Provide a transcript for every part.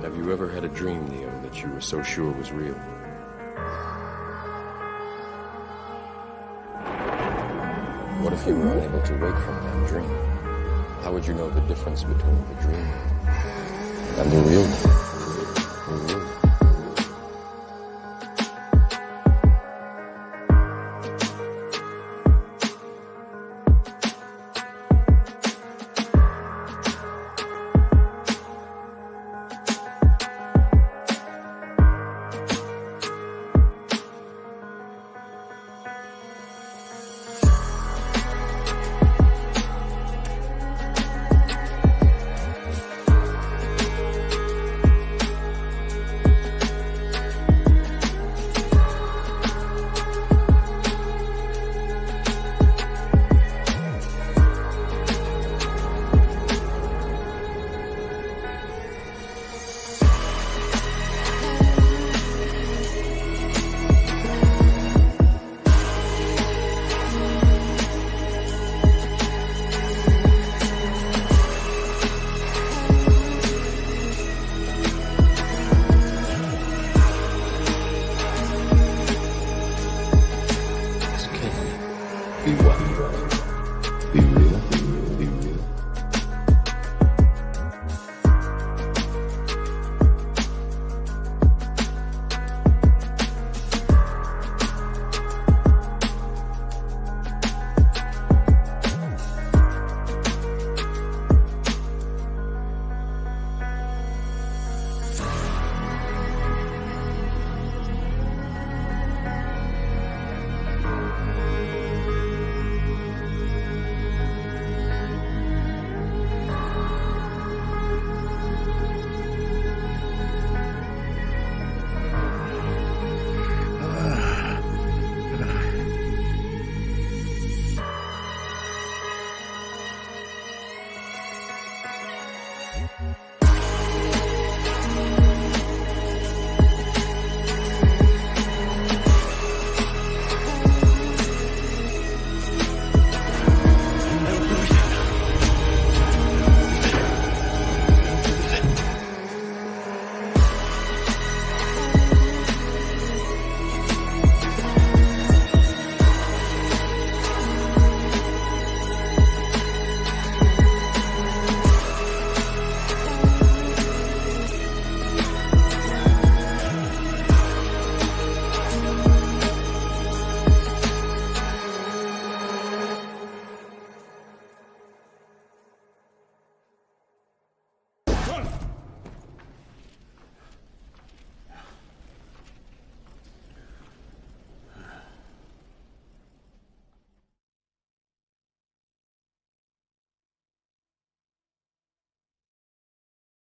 Have you ever had a dream, Neo, that you were so sure was real? What if you were unable to wake from that dream? How would you know the difference between the dream and the real one? The real one. Be what, brother? Be real. Be real.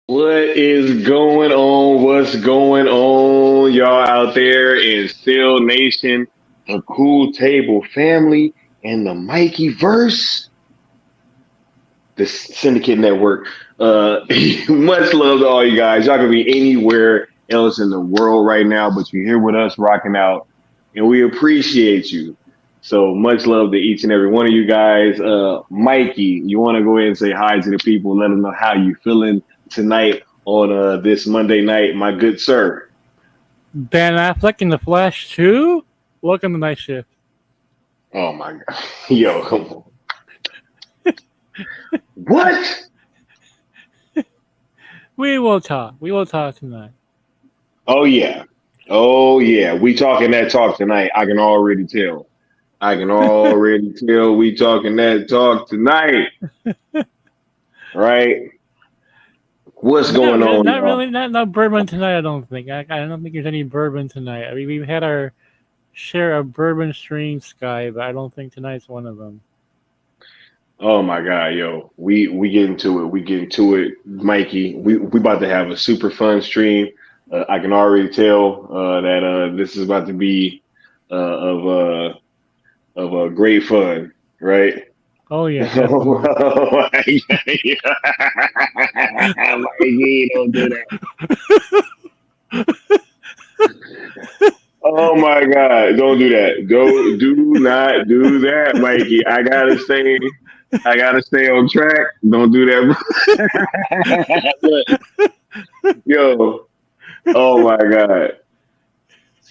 What is going on? What's going on, y'all out there in Still Nation, the Cool Table family, and the Mikey verse, the Syndicate Network. Much love to all you guys. Y'all can be anywhere else in the world right now, but you're here with us rocking out, and we appreciate you. So much love to each and every one of you guys. Mikey, you want to go ahead and say hi to the people, let them know how you feeling tonight on this Monday night, my good sir. Ben Affleck in the Flash too? Welcome to Night Shift. Oh my God. Yo, come on. What? We will talk. We will talk tonight. Oh yeah. Oh yeah. We talking that talk tonight. I can already tell. We talking that talk tonight. Right? What's going on? Not really. Not bourbon tonight. I don't think. I don't think there's any bourbon tonight. I mean, we've had our share of bourbon streams, Sky, but I don't think tonight's one of them. Oh my God, yo, we get into it. We get into it, Mikey. We about to have a super fun stream. I can already tell that this is about to be of great fun, right? Oh yeah. Oh my God. Mikey, don't do that. Oh my God, don't do that. Do not do that, Mikey. I gotta stay on track. Don't do that. Yo, oh my god.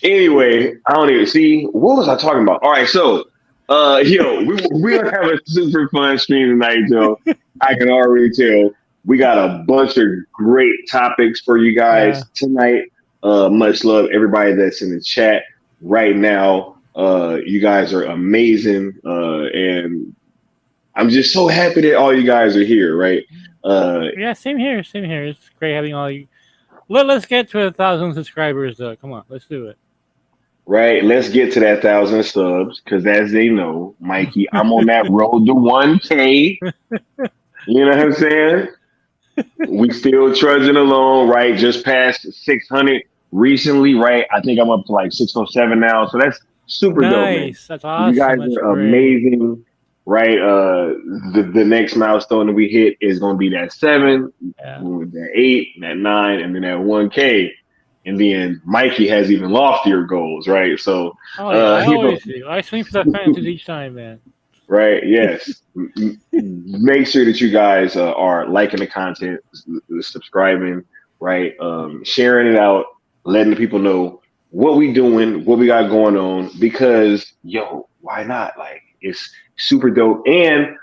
Anyway, I don't even see what was I talking about. All right, so yo, we gonna have a super fun stream tonight, yo. I can already tell. We got a bunch of great topics for you Yeah. guys tonight. Much love everybody that's in the chat right now. You guys are amazing, and I'm just so happy that all you guys are here. Right? Yeah, same here. Same here. It's great having all you. Let's get to 1,000 subscribers, though. Come on, let's do it. Right. Let's get to that 1,000 subs because, as they know, Mikey, I'm on that road to 1K. You know what I'm saying? We still trudging along, right? Just past 600 recently, right? I think I'm up to like 607 now. So that's super dope, man. Nice. That's You guys awesome. That's are great. amazing, right? The next milestone that we hit is going to be that 7, Yeah. that 8, that 9, and then that 1K. And then Mikey has even loftier goals, right? So, Oh yeah, I you know, always do. I swing for the fences each time, man. right? Yes. Make sure that you guys are liking the content, subscribing, right? Sharing it out, letting the people know what we doing, what we got going on. Because yo, why not? Like it's super dope, and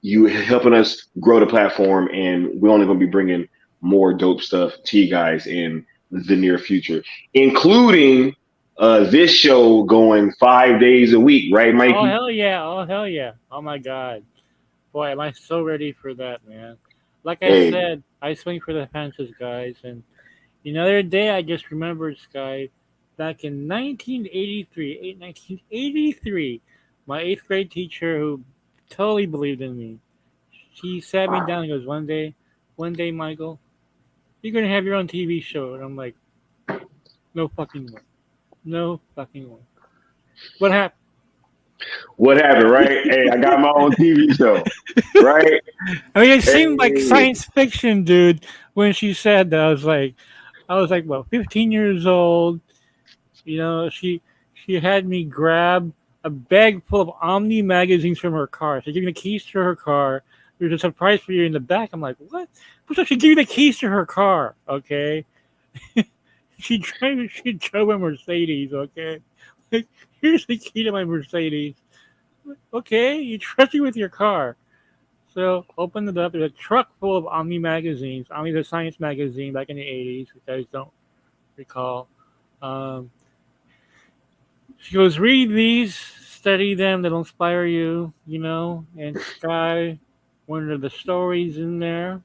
you helping us grow the platform, and we're only going to be bringing more dope stuff to you guys in the near future, including this show going 5 days a week, right, Oh Mikey? hell yeah! Oh hell yeah! Oh my god, boy, am I so ready for that, man. Like I Hey, said, I swing for the fences, guys. And the other day, I just remembered, Sky, back in 1983, my eighth grade teacher who totally believed in me. She sat me down and goes, one day, Michael, you're gonna have your own TV show. And I'm like, no fucking way, no fucking way. What happened? what happened, right? Hey, I got my own TV show, right? I mean, it seemed like Hey, science fiction, dude. When she said that, I was like, well, 15 years old. She had me grab a bag full of Omni magazines from her car. She gave me the keys to her car. There's a surprise for you in the back. I'm like, what? So she gave me the keys to her car. Okay, she drove a Mercedes. Okay, like, here's the key to my Mercedes. Okay, you trust me with your car. So opened it up. There's a truck full of Omni magazines. Omni the science magazine back in the 80s. If you guys don't recall. Um, she goes, read these, study them. They'll inspire you. And Sky, one of the stories in there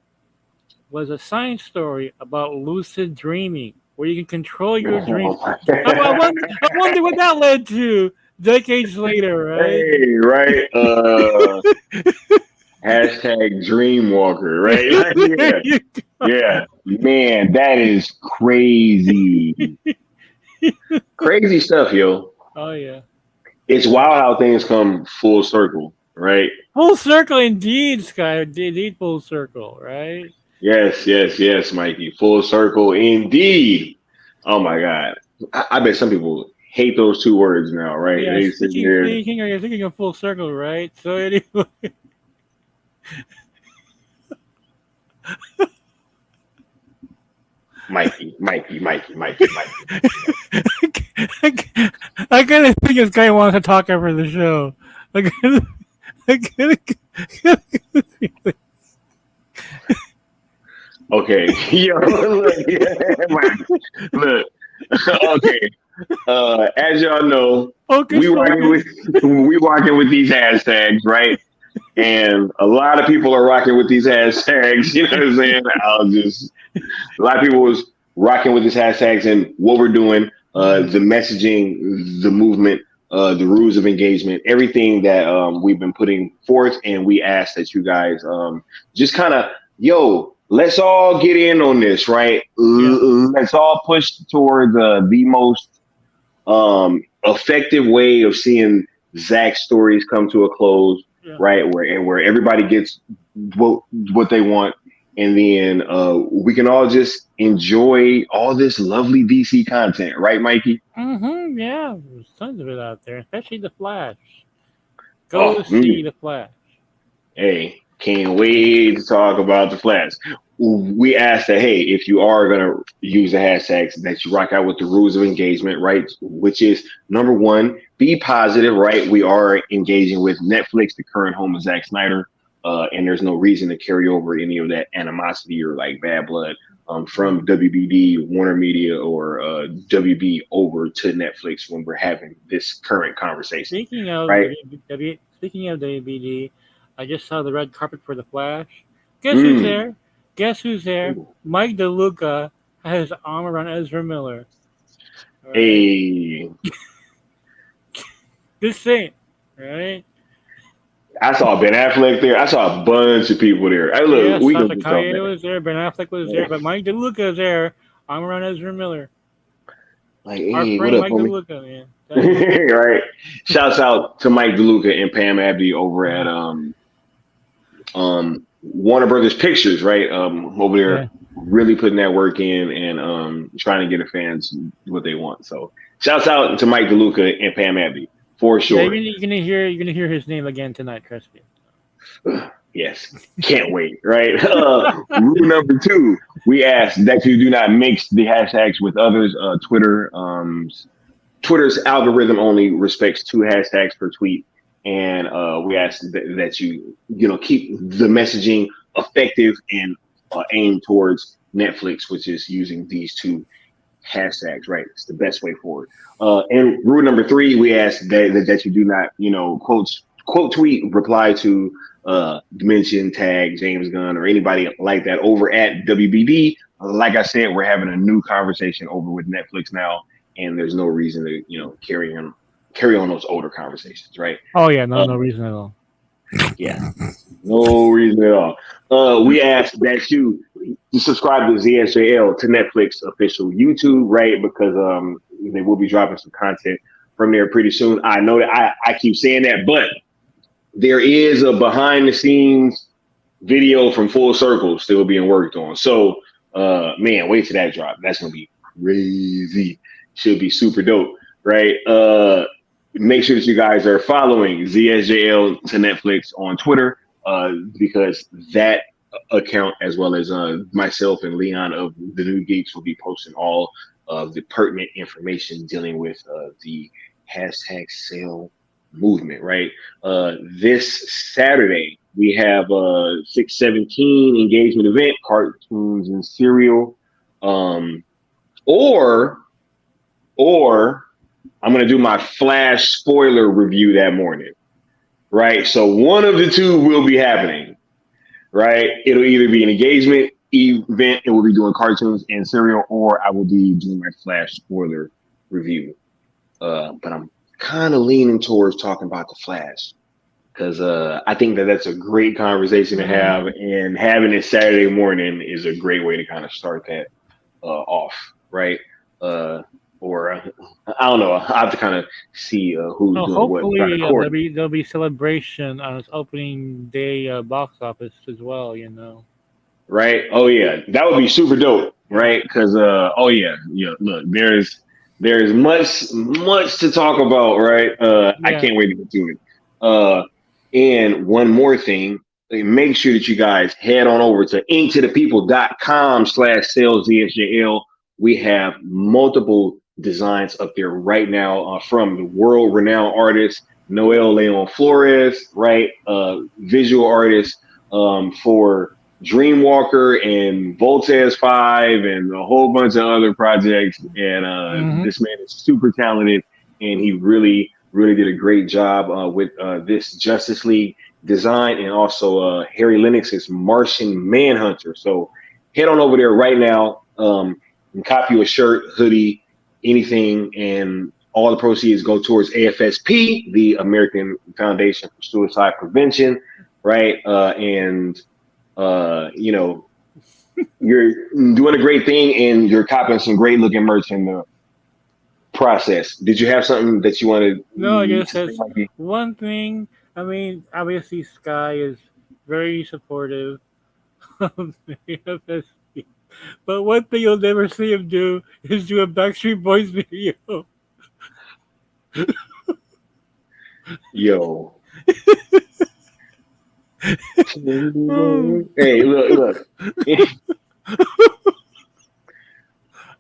was a science story about lucid dreaming, where you can control your dreams. oh my I wonder what that led to decades later, right? hey, right? Hashtag Dreamwalker, right? Like, There yeah, you yeah, man, that is crazy, crazy stuff, yo. Oh yeah. It's wild how things come full circle, right? Full circle indeed, Sky. Indeed, full circle, right? Yes, yes, yes, Mikey. Full circle indeed. Oh my God. I bet some people hate those two words now, right? Yeah, They sit there, you're thinking of full circle, right? So anyway, Mikey, Mikey, Mikey, Mikey, Mikey, Mikey, Mikey. I kind of think this guy wants to talk over the show. I kinda, I kinda, Okay, yo, look, look. Okay, as y'all know, focus, we rocking focus. with we rocking with these hashtags, right? And a lot of people are rocking with these hashtags. You know what I'm saying? A lot of people was rocking with these hashtags and what we're doing, the messaging, the movement, the rules of engagement, everything that we've been putting forth, and we ask that you guys just kind of, yo, let's all get in on this, right? Yeah, Let's all push towards the most effective way of seeing Zach's stories come to a close, yeah. right? Where everybody gets what they want, and then we can all just enjoy all this lovely DC content, right, Mikey? Yeah, there's tons of it out there, especially the Flash. Oh, Go see the Flash. hey, Can't wait to talk about the Flash. We asked that, hey, if you are going to use the hashtags, that you rock out with the rules of engagement, right? Which is number one, be positive, right? We are engaging with Netflix, the current home of Zack Snyder, and there's no reason to carry over any of that animosity or like bad blood from WBD, Warner Media, or WB over to Netflix when we're having this current conversation, Speaking of right? speaking of WBD, I just saw the red carpet for the Flash. Guess who's Mm. there? Guess who's there? Mike DeLuca has his arm around Ezra Miller. All right, Hey, just saying. All right. I saw Ben Affleck there. I saw a bunch of people there. Hey, Yeah, look, we gonna Sasha do something. Calle was there. Ben Affleck was there, but Mike DeLuca is there. Arm around Ezra Miller. Like, Our hey, what friend up, Mike homie? DeLuca, man. Tell you. Right. Shouts out to Mike DeLuca and Pam Abdi over at Warner Brothers Pictures, right? Over Yeah. there, really putting that work in and trying to get the fans what they want. So, shouts out to Mike DeLuca and Pam Abdi for Yeah, sure. you're gonna hear his name again tonight. Trust me. Yes, can't wait. Right. Rule number two: we ask that you do not mix the hashtags with others. Twitter's algorithm only respects two hashtags per tweet, and we ask that you keep the messaging effective and aimed towards Netflix, which is using these two hashtags. Right, it's the best way forward. And rule number three, we ask that you do not quote tweet reply to Dimension, Tag, James Gunn, or anybody like that over at WBD. Like I said, we're having a new conversation over with Netflix now, and there's no reason to carry on those older conversations, right? Oh yeah, no, Uh, no reason at all. yeah, no reason at all. We ask that you subscribe to ZSJL to Netflix official YouTube, right? Because they will be dropping some content from there pretty soon. I know that I keep saying that, but there is a behind the scenes video from Full Circle still being worked on. So, man, wait till that drop. That's gonna be crazy. Should be super dope, right? Make sure that you guys are following ZSJL to Netflix on Twitter, because that account, as well as myself and Leon of the New Geeks, will be posting all of the pertinent information dealing with the hashtag sale movement, right? This Saturday, we have a 617 engagement event, cartoons and cereal. Or I'm going to do my Flash spoiler review that morning, right? So one of the two will be happening, right? It'll either be an engagement event and we'll be doing cartoons and cereal, or I will be doing my Flash spoiler review. But I'm kind of leaning towards talking about the Flash because I think that's a great conversation to have, and having it Saturday morning is a great way to kind of start that off, right? Or I don't know. I have to kind of see who's Well, doing what. hopefully Court, there'll be celebration on its opening day box office as well. You know. right? Oh yeah, that would be super dope, right? Because oh yeah, Look, there's much to talk about, right? I Yeah. can't wait to get to it. And one more thing, make sure that you guys head on over to inktothepeople.com/salesdsjl. We have multiple designs up there right now from the world-renowned artist Noel Leon Flores, right? Visual artist for Dreamwalker and Voltes 5 and a whole bunch of other projects. And this man is super talented, and he really, really did a great job with this Justice League design, and also Harry Lennox's Martian Manhunter. So head on over there right now and copy a shirt, hoodie, anything, and all the proceeds go towards AFSP, the American Foundation for Suicide Prevention, right? You're doing a great thing, and you're copying some great looking merch in the process. Did you have something that you wanted? No, I guess that's one thing. I mean, obviously, Sky is very supportive of the FSP. But one thing you'll never see him do is do a Backstreet Boys video. Yo. Hey, look.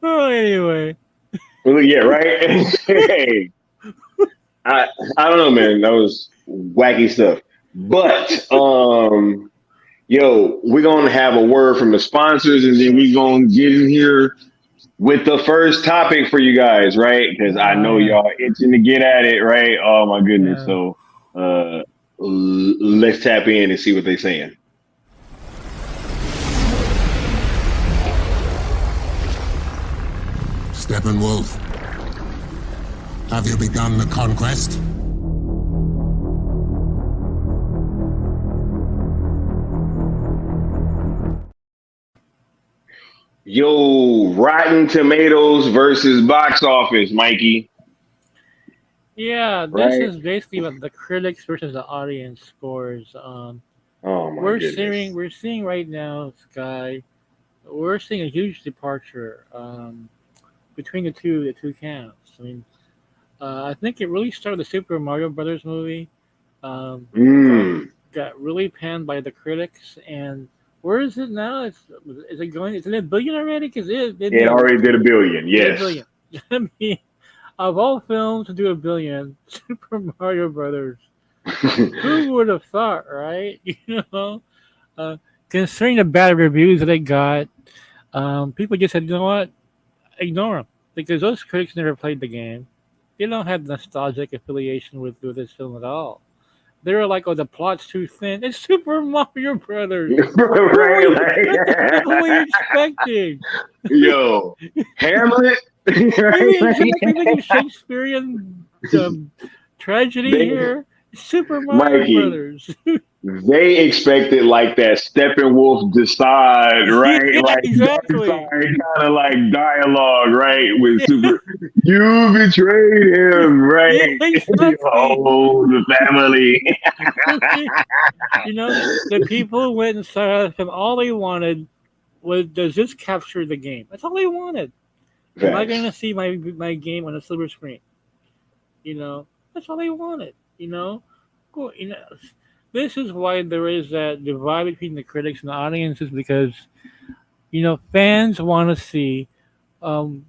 Oh, anyway. Well, yeah, right. Hey, I don't know, man. That was wacky stuff. But yo, we're gonna have a word from the sponsors, and then we're gonna get in here with the first topic for you guys, right? Because I know Yeah. y'all itching to get at it, right? Oh my goodness. Yeah. So let's tap in and see what they're saying. Steppenwolf, have you begun the conquest? Yo, Rotten Tomatoes versus box office, Mikey. Yeah, this Right? is basically what the critics versus the audience scores. Oh my goodness. We're seeing right now, Sky. We're seeing a huge departure between the two camps. I mean, I think it really started the Super Mario Brothers movie. Got Mm. got really panned by the critics, and where is it now? Is it going? Is it a billion already? Because it It made already did a billion. did a Yes. billion. I mean, of all films to do a billion, Super Mario Brothers. Who would have thought, right? You know, uh, considering the bad reviews that they got, people just said, you know what, ignore them because those critics never played the game. They don't have nostalgic affiliation with this film at all. They were like, "Oh, the plot's too thin." It's Super Mario Brothers. What were Right? you? What the hell were you Like, expecting? yo, Hamlet. Maybe Right? exactly like a Shakespearean tragedy They, here. Super Mario Mikey, Brothers. they expected like that Steppenwolf decide, right? Yeah, Like dark exactly. side kind of like dialogue, right? With super, you betrayed him, Yeah, right? exactly. Oh, the family. You know, the people went and saw him. All they wanted was, does this capture the game? That's all they wanted. Am I going Facts. to see my game on a silver screen? You know, that's all they wanted. You know, cool. You know, this is why there is that divide between the critics and the audiences because fans want to see um,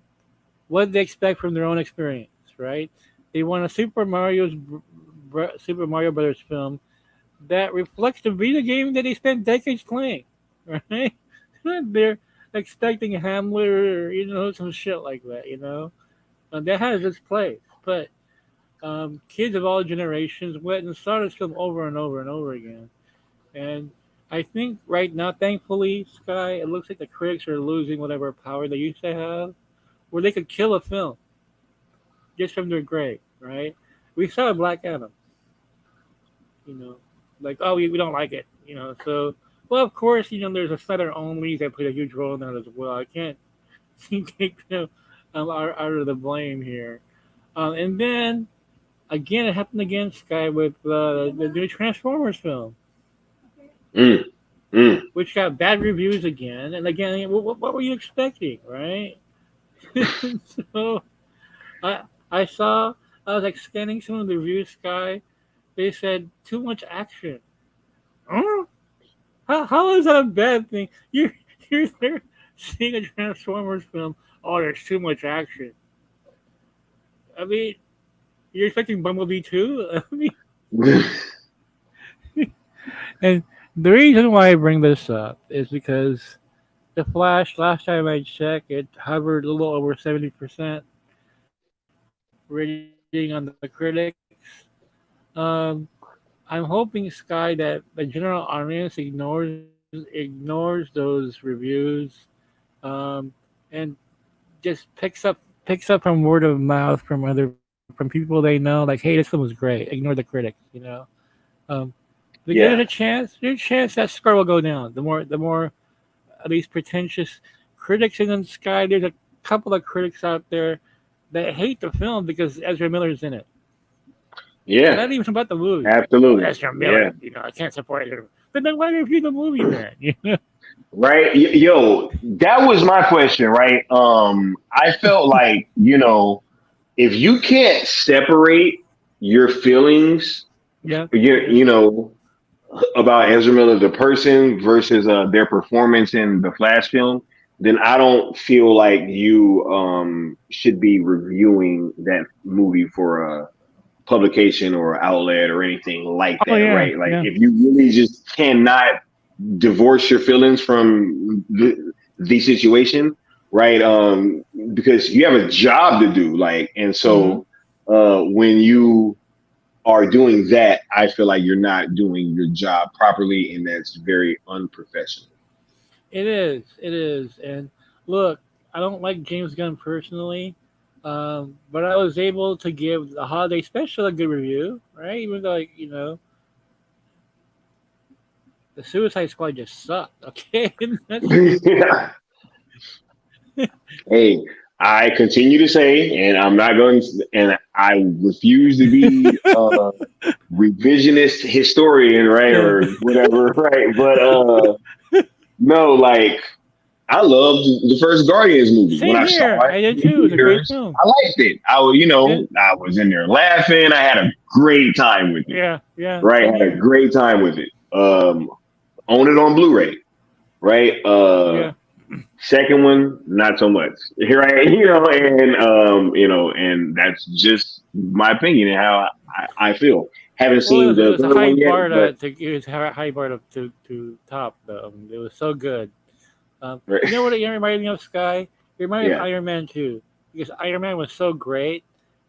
what they expect from their own experience, right? They want a Super Mario Brothers film that reflects the video game that they spent decades playing, right? They're expecting Hamlet or some shit like that, that has its place. But kids of all generations went and saw this film over and over and over again, and I think right now, thankfully, Sky, it looks like the critics are losing whatever power they used to have, where they could kill a film just from their grade, right? We saw Black Adam, you know, like, oh, we don't like it, so, well, of course, there's a Snyder only that played a huge role in that as well. I can't take them out of the blame here. And then, again, it happened again, Sky, with the new Transformers film, Mm, mm. which got bad reviews again. And again, what were you expecting, right? So, I, I saw, I was like scanning some of the reviews, Sky. They said too much action. Huh? How is that a bad thing? You're there seeing a Transformers film. Oh, there's too much action. I mean, you're expecting Bumblebee too. I mean, and the reason why I bring this up is because the Flash. Last time I checked, it hovered a little over 70% rating on the critics. Um, I'm hoping, Sky, that the general audience ignores those reviews, um, and just picks up from word of mouth from people they know. Like, hey, this film was great. Ignore the critics. Um, because Yeah. there's a chance that score will go down. The more at least pretentious critics in the Sky. There's a couple of critics out there that hate the film because Ezra Miller's in it. Yeah. Not even about the movie. Oh, Absolutely. Ezra Yeah. Miller. I can't support him. But then why review the movie then? Right. Yo, that was my question, right? I felt like, if you can't separate your feelings, Yeah. you, Yeah. you know, about Ezra Miller the person versus their performance in the Flash film, then I don't feel like you should be reviewing that movie for a publication or outlet or anything like Oh that, yeah, right? Like yeah. if you really just cannot divorce your feelings from the situation, right? Because you have a job to do, like, and Hmm. so when you are doing that, I feel like you're not doing your job properly, and that's very unprofessional. It is. It is. And look, I don't like James Gunn personally, but I was able to give the holiday special a good review, right? Even though, like, the Suicide Squad just sucked. Okay, and that's Hey, I continue to say, and I'm not going, and I refuse to be a revisionist historian, right, yeah, or whatever, right? But no, like I loved the first Guardians movie when same I saw here. it I did in too. It's a great theaters. film. I liked it. Yeah, I was in there laughing. I had a great time with it. yeah, yeah. Right, Same had a here. great time with it. Own it on Blu-ray. Right. Yeah. Second one, not so much. Right. And that's just my opinion and how I feel. Haven't Well, seen it the was a third high one yet, bar but it was a high bar to top. It was so good. right. You know what it reminded me of, Sky? It reminded me of Yeah. Iron Man 2. Because Iron Man was so great,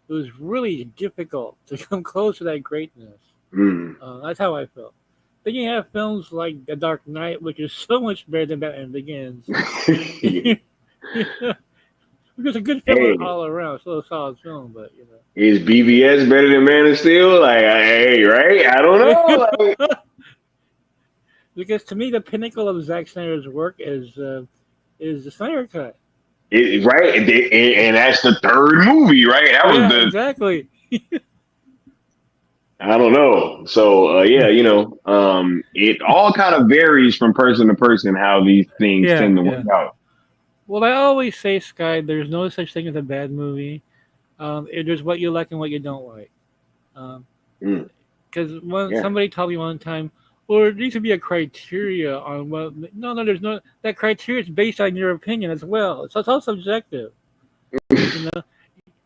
it was really difficult to come close to that greatness. Mm. That's how I felt. Then you have films like The Dark Knight, which is so much better than Batman Begins. Yeah. Because a good film Hey, all around, still a solid film, but is BVS better than Man of Steel? Like, hey, right? I don't know. Like, because to me, the pinnacle of Zack Snyder's work is the Snyder Cut. right? And that's the third movie, right? That was Yeah, the exactly. I don't know. So yeah, it all kind of varies from person to person how these things Yeah, tend to work yeah. out. Well, I always say, Sky, there's no such thing as a bad movie. There's what you like and what you don't like. Mm, Because when yeah. somebody told me one time, well, there needs to be a criteria on what. No, no, there's no. That criteria is based on your opinion as well. So it's all subjective. You know,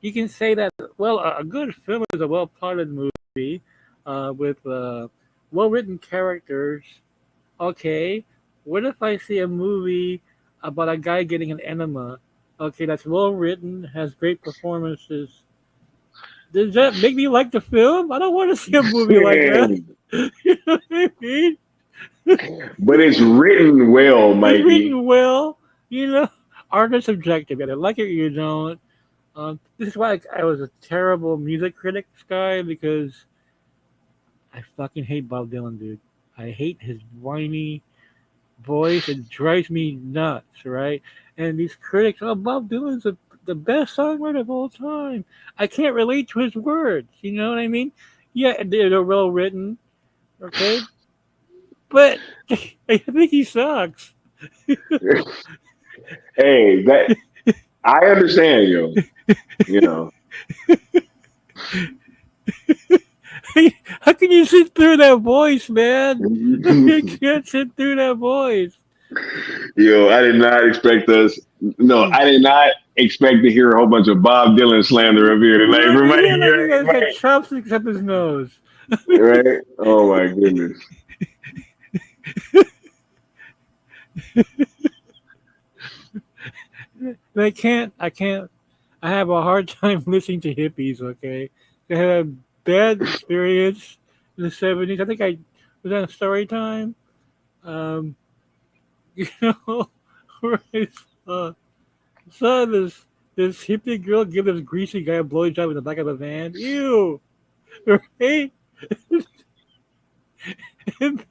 you can say that. Well, a good film is a well-plotted movie with well-written characters. Okay, what if I see a movie about a guy getting an enema? Okay, that's well written, has great performances. Does that make me like the film? I don't want to see a movie like that. You know what I mean? But it's written well, It's Mikey. written well. You know, art is subjective. You either like it or you don't. This is why I was a terrible music critic, Sky, because I fucking hate Bob Dylan, dude. I hate his whiny voice. It drives me nuts, right? And these critics, oh, Bob Dylan's the best songwriter of all time. I can't relate to his words. You know what I mean? Yeah, they're well written, okay? But I think he sucks. Hey, that I understand, yo. You know. How can you sit through that voice, man? You can't sit through that voice. Yo, I did not expect us. No, I did not expect to hear a whole bunch of Bob Dylan slander up here tonight Look, from he had like Mikey. he's got chopsticks up his nose. Right? Oh my goodness. I can't. I have a hard time listening to hippies. Okay, I had a bad experience in the '70s. I think I was on Story Time. Um, you know, where I saw this hippie girl give this greasy guy a blowjob in the back of a van. Ew, right? And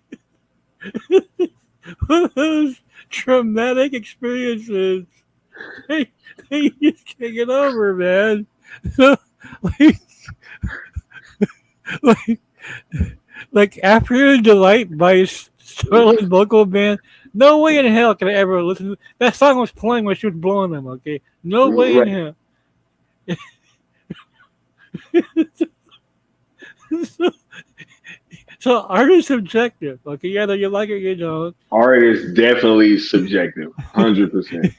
one of those traumatic experiences. They, they just can't get over, man. So, like, like, like Afternoon Delight by Starlight Vocal Band. No way in hell can I ever listen to that song was playing when she was blowing them, okay? No way in Right. hell. So, So art is subjective. Okay, either you like it or you don't. Art is definitely subjective, 100%.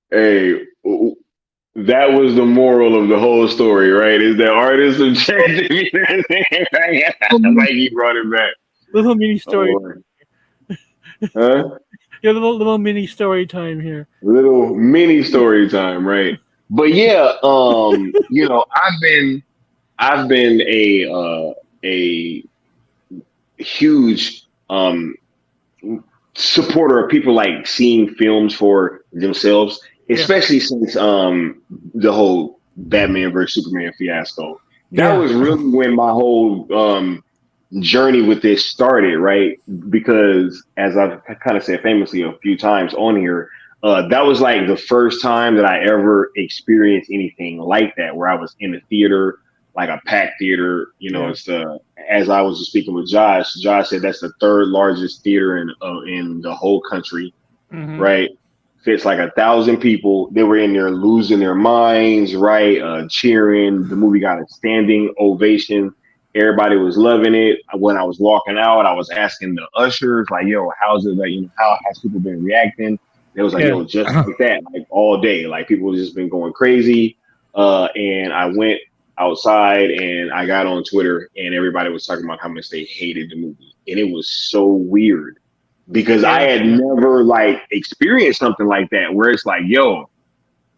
Hey, that was the moral of the whole story, right? Is that art is subjective. You know what I'm saying? Like he brought it back. Little mini story. Oh, huh? Yeah, little mini story time here. Little mini story time, right? But yeah, I've been a huge supporter of people like seeing films for themselves, Yeah, especially since the whole Batman versus Superman fiasco. That yeah, was really when my whole journey with this started, right? Because as I've kind of said famously a few times on here, that was like the first time that I ever experienced anything like that, where I was in a theater, like a packed theater. yeah. It's as I was just speaking with Josh. Josh said that's the third largest theater in the whole country, Mm-hmm. right? Fits like 1,000 people. They were in there losing their minds, right? Cheering. The movie got a standing ovation. Everybody was loving it. When I was walking out, I was asking the ushers, like, "Yo, how's it? Like, how has people been reacting?" It was like, Yeah. "Yo, just like that, like all day. Like people just been going crazy." And I went outside and I got on Twitter, and everybody was talking about how much they hated the movie, and it was so weird because I Yeah, had yeah, never like experienced something like that where it's like, yo,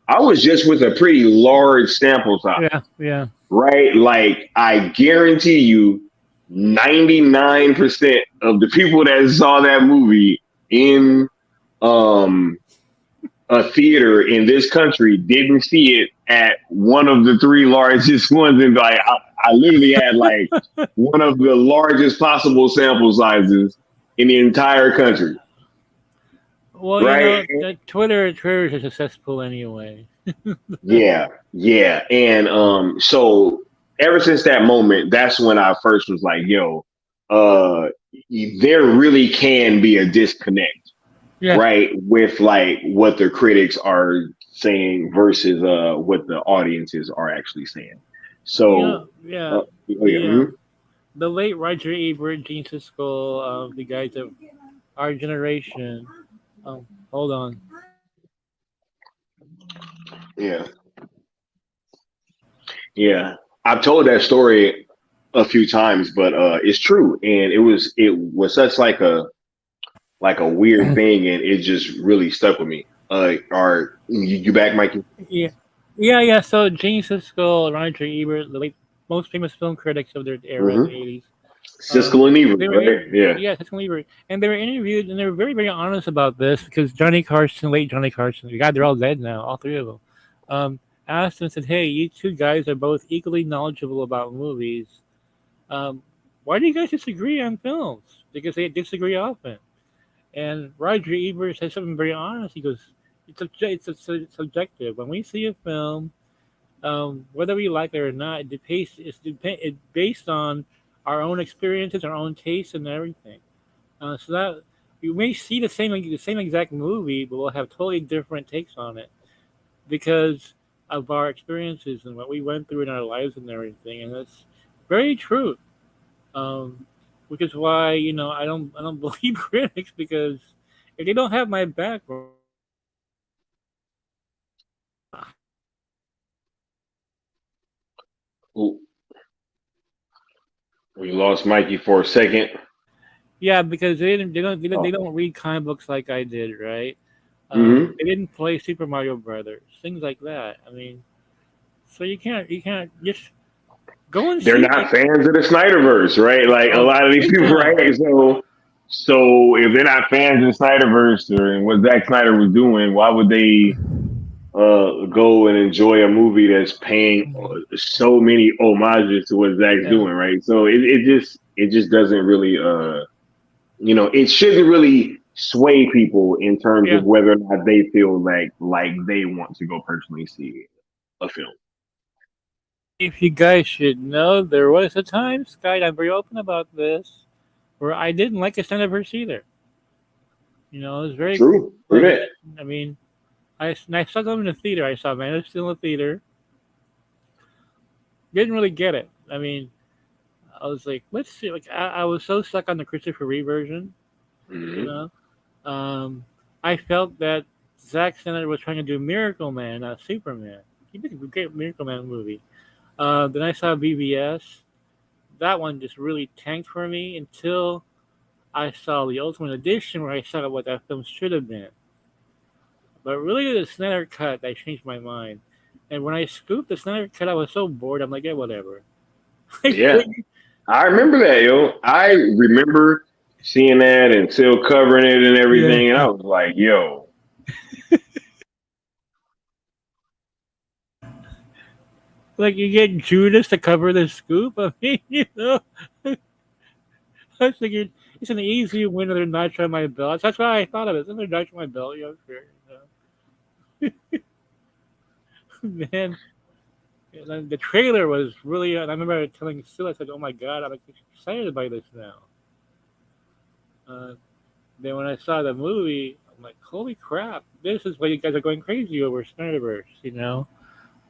I was just with a pretty large sample size, yeah, yeah. right? Like I guarantee you 99% of the people that saw that movie in um a theater in this country didn't see it at one of the three largest ones. And like, I literally had like one of the largest possible sample sizes in the entire country, Well, right? Twitter is successful anyway. Yeah, yeah. And so ever since that moment, that's when I first was like, yo, uh, there really can be a disconnect, Yeah, right, with like what the critics are saying versus what the audiences are actually saying. So yeah. oh yeah, The late Roger Ebert, Gene Siskel, the guys of our generation. Hold on. yeah, yeah. I've told that story a few times, but it's true, and it was such like a weird thing, and it just really stuck with me. Are you back, Mikey? Yeah, yeah. So Gene Siskel, Roger Ebert, the late most famous film critics of their era in the Mm-hmm. '80s. Siskel and Ebert, They were right? Yeah. yeah, Siskel and Ebert, and they were interviewed, and they were very, very honest about this because Johnny Carson, late Johnny Carson, the guy they're all dead now, all three of them, asked them and said, "Hey, you two guys are both equally knowledgeable about movies. Um, why do you guys disagree on films? Because they disagree often." And Roger Ebert said something very honest. He goes, "It's subjective. When we see a film, whether we like it or not, it's based on our own experiences, our own tastes, and everything. So that you may see the same exact movie, but we'll have totally different takes on it because of our experiences and what we went through in our lives and everything. And that's very true. Um, which is why I don't believe critics because if they don't have my background, Ooh, we lost Mikey for a second. yeah, because they don't Oh. read comic books like I did, right? Hmm. They didn't play Super Mario Brothers, things like that. I mean, so you can't just go and They're see not it. fans of the Snyderverse, right? Like a Oh, lot of these big people, time. right? So if they're not fans of the Snyderverse and what Zack Snyder was doing, why would they go and enjoy a movie that's paying so many homages to what Zack's Yeah, doing, right? So it just doesn't really it shouldn't really sway people in terms of yeah. whether or not they feel like they want to go personally see a film. If you guys should know, there was a time, Sky, I'm very open about this, where I didn't like a Snyderverse either. It was very. True. True that. I mean, I saw them in the theater. I saw Man of Steel in the theater. Didn't really get it. I mean, I was like, let's see. Like, I was so stuck on the Christopher Reeve version, you Hmm. know. I felt that Zack Snyder was trying to do Miracle Man, not Superman. He did a great Miracle Man movie. Then I saw BBS. That one just really tanked for me until I saw the Ultimate Edition, where I saw what that film should have been. But really, the Snyder Cut, I changed my mind. And when I scooped the Snyder Cut, I was so bored. I'm like, yeah, whatever. I Yeah, couldn't- I remember that, yo. I remember seeing that and still covering it and yeah. everything, and I was like, yo, Like, you get Judas to cover the scoop. I mean, I was thinking, it's an easy win with a notch on my belt. That's why I thought of it. It's another notch on my belt, sure. Man, and then the trailer was really. And I remember telling Sue, I said, "Oh my god, I'm excited by this now." Uh, then when I saw the movie, I'm like, "Holy crap! This is what you guys are going crazy over Snyderverse,"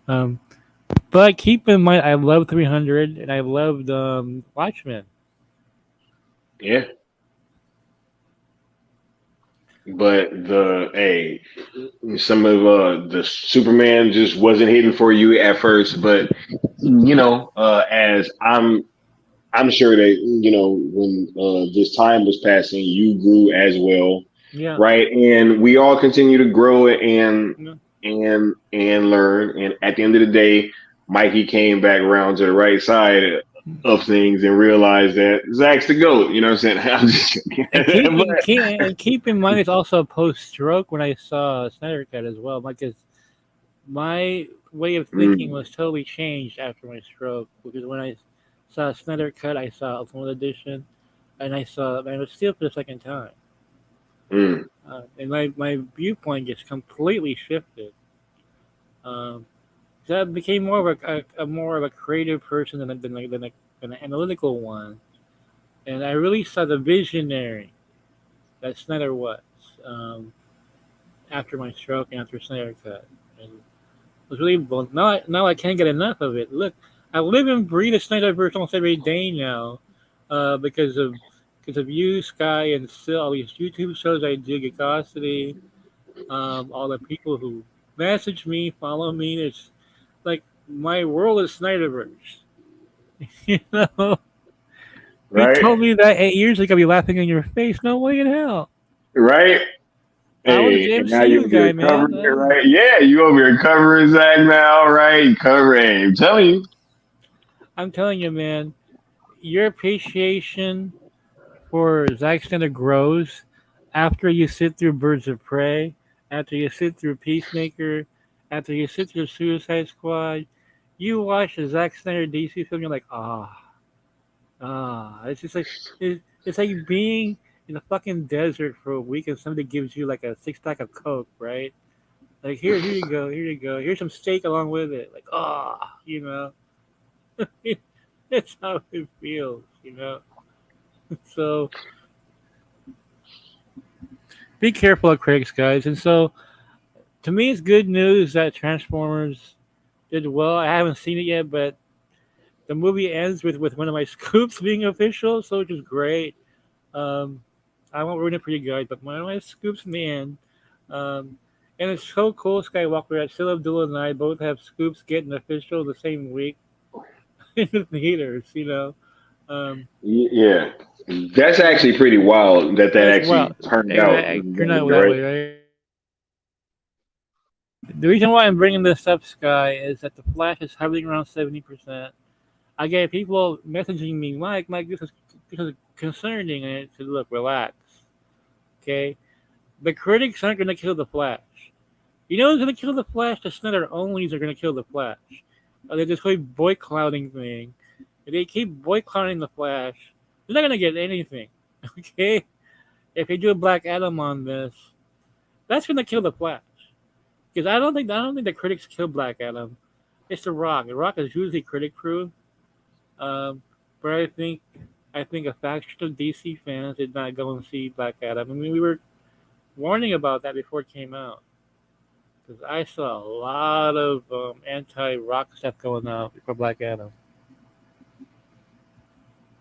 Um, but keep in mind, I love 300 and I loved Watchmen. yeah. But some of the Superman just wasn't hitting for you at first. But as I'm sure that when this time was passing, you grew as well, Yeah, right? And we all continue to grow and yeah. and learn. And at the end of the day, Mikey came back around to the right side of things and realized that Zach's the goat. You know what I'm saying? I'm just, And keep in mind, it's also post stroke when I saw Snyder Cut as well. Because my way of thinking mm, was totally changed after my stroke. Because when I saw Snyder Cut, I saw Ultimate Edition, and I saw Man of Steel for the second time. mm, And my viewpoint just completely shifted. Um, so I became more of a more of a creative person than an analytical one, and I really saw the visionary that Snyder was um, after my stroke and after Snyder Cut, and it was really well. Now I can't get enough of it. Look, I live and breathe the Snyderverse almost every day now, because of you, Sky, and still all these YouTube shows I do, Geekosity, all the people who message me, follow me. It's like my world is Snyderverse. you know, if you right, told me that 8 years ago, I'd be laughing in your face. No way in hell. right. I was Hey, the and now you're MCU over here guy, man. covering it, right? Yeah, you over here covering Zach now, right? You covering. I'm telling you, I'm telling you, man, your appreciation for Zack Snyder grows after you sit through Birds of Prey, after you sit through Peacemaker, after you sit through Suicide Squad. You watch a Zack Snyder DC film, you're like, It's just like it's like being in a fucking desert for a week and somebody gives you like a 6 pack of Coke, right? Like here you go, here you go. Here's some steak along with it. Like, you know. That's how it feels. So be careful of critics, guys. And so to me, it's good news that Transformers did well. I haven't seen it yet, but the movie ends with one of my scoops being official, so which is great. Um, I won't ruin it for you guys, but one of my scoops in the end. Um, and it's so cool, Skywalker, that Sil Abdullah and I both have scoops getting official the same week in the theaters. Um, yeah, that's actually pretty wild that that's actually well, turned and out I turned that out way, that right? way, right? The reason why I'm bringing this up, Sky, is that the Flash is hovering around 70%. I get people messaging me, Mike, this is concerning, and I said, look, relax, okay? The critics aren't going to kill the Flash. You know who's going to kill the Flash? The Snyder onlys are going to kill the Flash. They're just whole boyclouting thing. If they keep boycotting the Flash, they're not going to get anything, okay? If they do a Black Adam on this, that's going to kill the Flash. Because I don't think the critics kill Black Adam. It's The Rock. The Rock is usually critic proof. Um, but I think a faction of DC fans did not go and see Black Adam. I mean, we were warning about that before it came out because I saw a lot of anti-Rock stuff going on for Black Adam.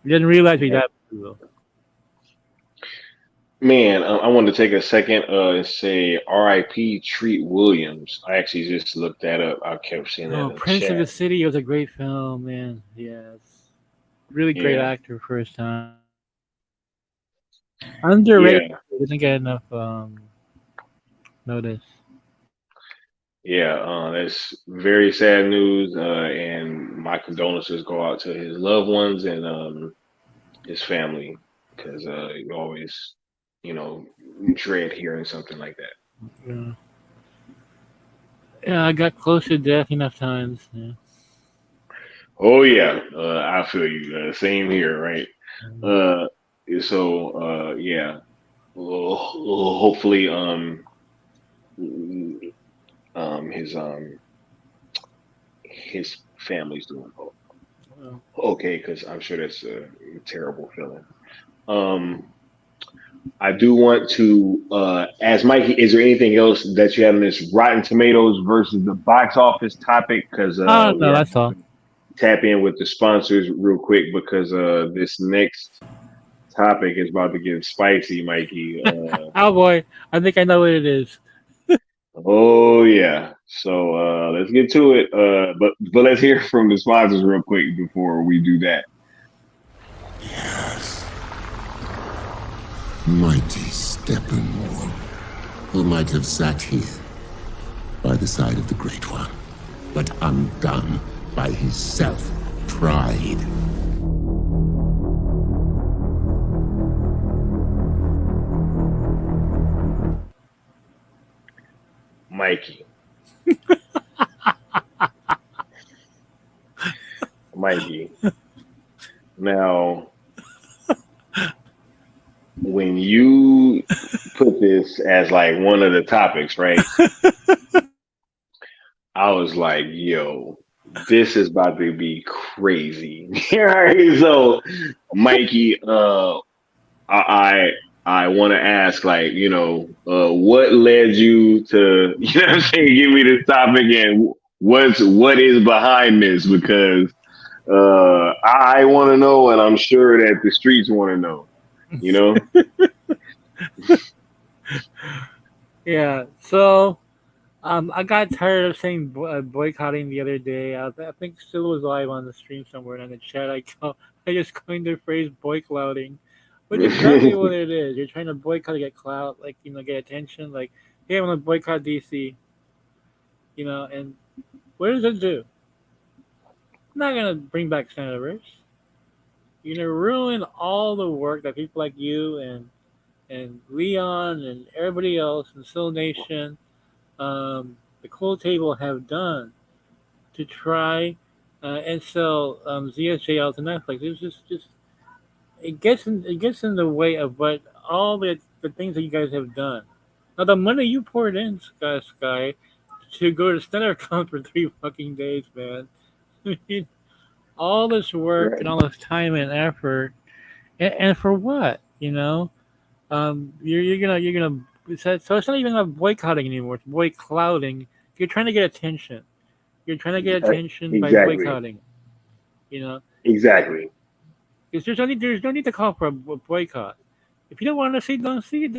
Didn't realize we that brutal. Man, I wanted to take a second and say R.I.P. Treat Williams. I actually just looked that up. I kept seeing that Oh, in the Prince of the chat. City was a great film, man. Yes, really great Yeah, actor for his time. Underrated. yeah, Didn't get enough notice. yeah. That's very sad news, and my condolences go out to his loved ones and his family because you always, you know, dread hearing something like that. Yeah, yeah. I got close to death enough times. Yeah. Oh yeah, I feel you. Same here, right? Mm. Uh, so yeah. Hopefully, his his family's doing Well, okay because I'm sure that's a terrible feeling. Um, I do want to ask Mikey, is there anything else that you have in this Rotten Tomatoes versus the box office topic? Because oh we no, are that's all. tap in with the sponsors real quick because this next topic is about to get spicy, Mikey. Oh boy, I think I know what it is. Oh yeah. So let's get to it. But let's hear from the sponsors real quick before we do that. Yes. Mighty Steppenwolf, who might have sat here by the side of the Great One, but undone by his self-pride. Mikey. Mikey. Now when you put this as like one of the topics, right? I was like, yo, this is about to be crazy. All right, so Mikey, I I want to ask, like, what led you to, what I'm saying, give me this topic and what is behind this? Because I want to know, and I'm sure that the streets want to know. You know? Yeah. So I got tired of saying boycotting the other day. I think Sil was live on the stream somewhere, and in the chat I just coined the phrase boyclouting, which is exactly what it is. You're trying to boycott to get clout, like get attention. Like, hey, I'm gonna boycott DC. And what does it do? Not gonna bring back senators. You're gonna ruin all the work that people like you and Leon and everybody else in Sil Nation, the Cool Table have done to try and sell ZSJ out to Netflix. It's just it gets in the way of what all the things that you guys have done. Now the money you poured in, Sky, to go to StenerCon for 3 fucking days, man. I mean, all this work Right. and all this time and effort, and for what? You're gonna. So it's not even about boycotting anymore. It's boyclouting. You're trying to get attention. You're trying to get attention by Exactly. boycotting. You know, Exactly. because there's no need to call for a boycott. If you don't want to see, don't see it.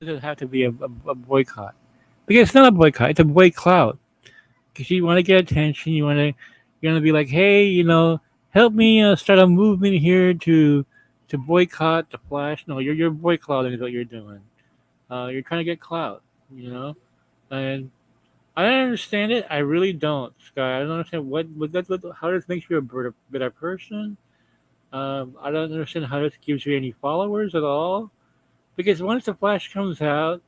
It doesn't have to be a boycott. Because it's not a boycott. It's a boyclout. Because you want to get attention. You want to be like, hey, help me start a movement here to boycott the Flash. No, you're boycotting is what you're doing. You're trying to get clout. And I don't understand it. I really don't, Sky. I don't understand how this makes you a better person. I don't understand how this gives you any followers at all. Because once the Flash comes out,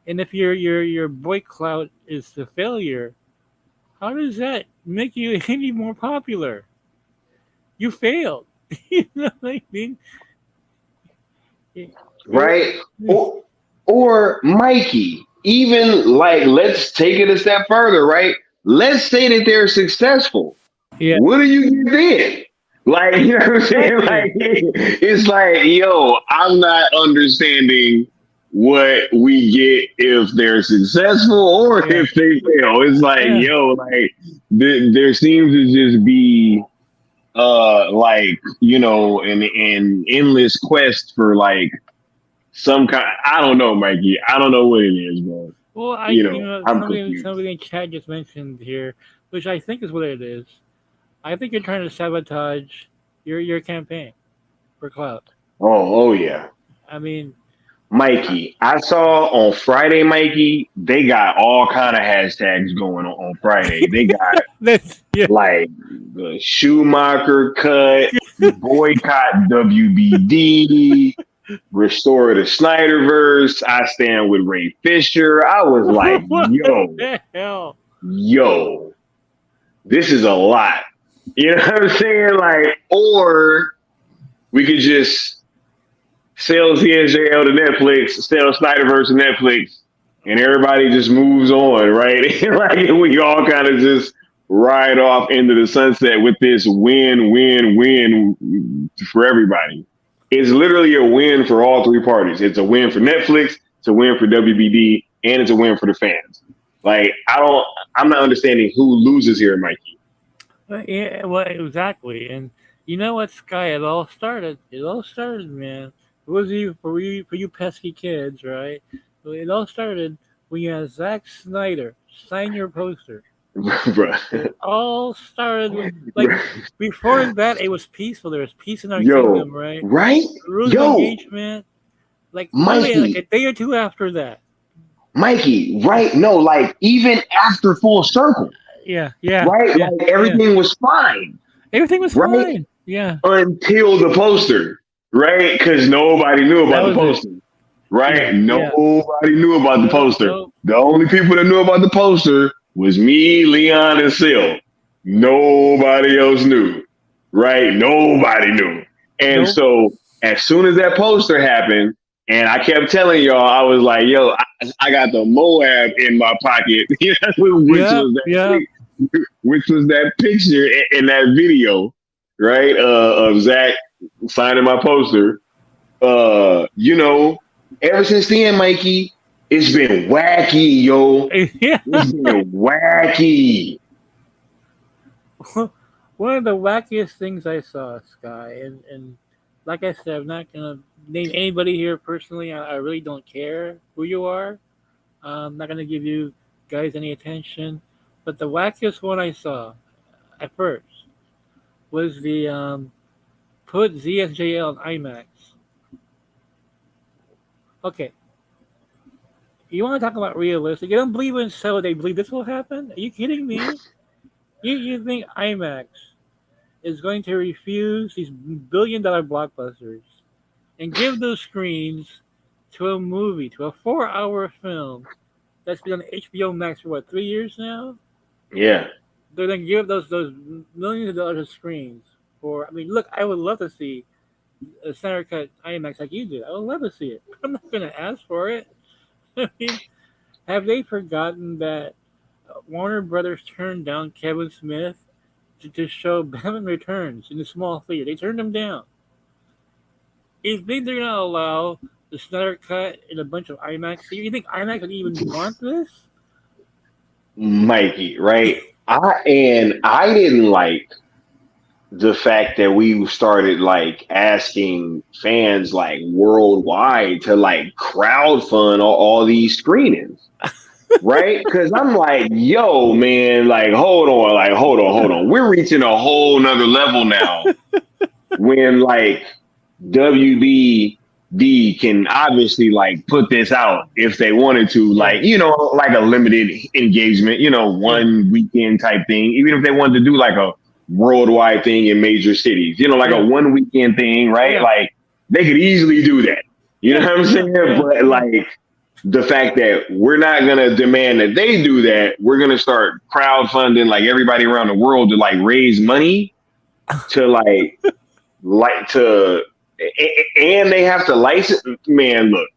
and if your boy clout is the failure, how does that make you any more popular? You failed. You know what I mean? You're, Right? Or Mikey, even like, let's take it a step further, right? Let's say that they're successful. yeah, What do you get then? Like, you know what I'm saying? exactly. Like, it's like, yo, I'm not understanding what we get if they're successful or Yeah, if they fail. It's like, yeah, yo, like, there seems to just be like, you know, an endless quest for like some kind. I don't know, Mikey. I don't know what it is, bro. Well, You know, I'm confused. somebody in chat just mentioned here, which I think is what it is. I think you're trying to sabotage your campaign for clout. Oh yeah. I mean, I, Mikey, I saw on Friday, Mikey, they got all kind of hashtags going on Friday. They got that's yeah. like the Schumacher cut, boycott WBD, restore the Snyderverse. I stand with Ray Fisher. I was like, What yo, the hell? yo, this is a lot. You know what I'm saying? Like, or we could just sell CSJL to Netflix, sell Snyderverse to Netflix, and everybody just moves on, right? Like we all kind of just ride off into the sunset with this win for everybody. It's literally a win for all three parties. It's a win for Netflix, it's a win for WBD, and it's a win for the fans. Like I'm not understanding who loses here, Mikey. Yeah, well, exactly. And you know what, Sky? It all started. It all started, man. It was you for you pesky kids, right? It all started when you had Zack Snyder sign your poster. Bruh. It all started with like before that. It was peaceful. There was peace in our Yo, kingdom, right? right? Rules of Yo, engagement. Like literally, like Mikey, a day or two after that. Mikey, right? No, like even after Full Circle, Yeah, yeah, right? yeah, Like yeah. everything was fine, Everything was right? fine. Yeah, Until the poster, right? Because nobody knew that about the was it. poster, Yeah, right? yeah. Nobody knew about the No, poster. no, The only people that knew about the poster was me, Leon, and Sil. Nobody else knew, right? Nobody knew. And nope. so as soon as that poster happened, and I kept telling y'all, I was like, yo, I got the Moab in my pocket, Yep, yep. which was that picture in that video, right? Of Zach signing my poster. You know, ever since then, Mikey, it's been wacky, yo. Yeah. It's been wacky. One of the wackiest things I saw, Sky, and like I said, I'm not gonna name anybody here personally. I really don't care who you are. I'm not gonna give you guys any attention. But the wackiest one I saw at first was the put ZSJL on IMAX. Okay, you want to talk about realistic? You don't believe in so they believe this will happen? Are you kidding me? You think IMAX is going to refuse these billion-dollar blockbusters and give those screens to a movie, to a 4-hour film that's been on HBO Max for what, 3 years now? Yeah. They're gonna give those millions of dollars of screens for. I mean, look, I would love to see a center cut IMAX like you did. I would love to see it. I'm not gonna ask for it. I mean, have they forgotten that Warner Brothers turned down Kevin Smith to show Batman Returns in the small theater? They turned him down. You think they're gonna allow the Snyder cut in a bunch of IMAX? You think IMAX would even want this? Mikey, right? I didn't like the fact that we started like asking fans like worldwide to like crowdfund all these screenings, right? Because I'm like, yo, man, like hold on. We're reaching a whole nother level now when like WB can obviously like put this out if they wanted to, like, you know, like a limited engagement, you know, one weekend type thing, even if they wanted to do like a worldwide thing in major cities, you know, like a one weekend thing, right? Like they could easily do that. You know what I'm saying? But like the fact that we're not gonna demand that they do that, we're gonna start crowdfunding like everybody around the world to like raise money to like to and they have to license. Man, look,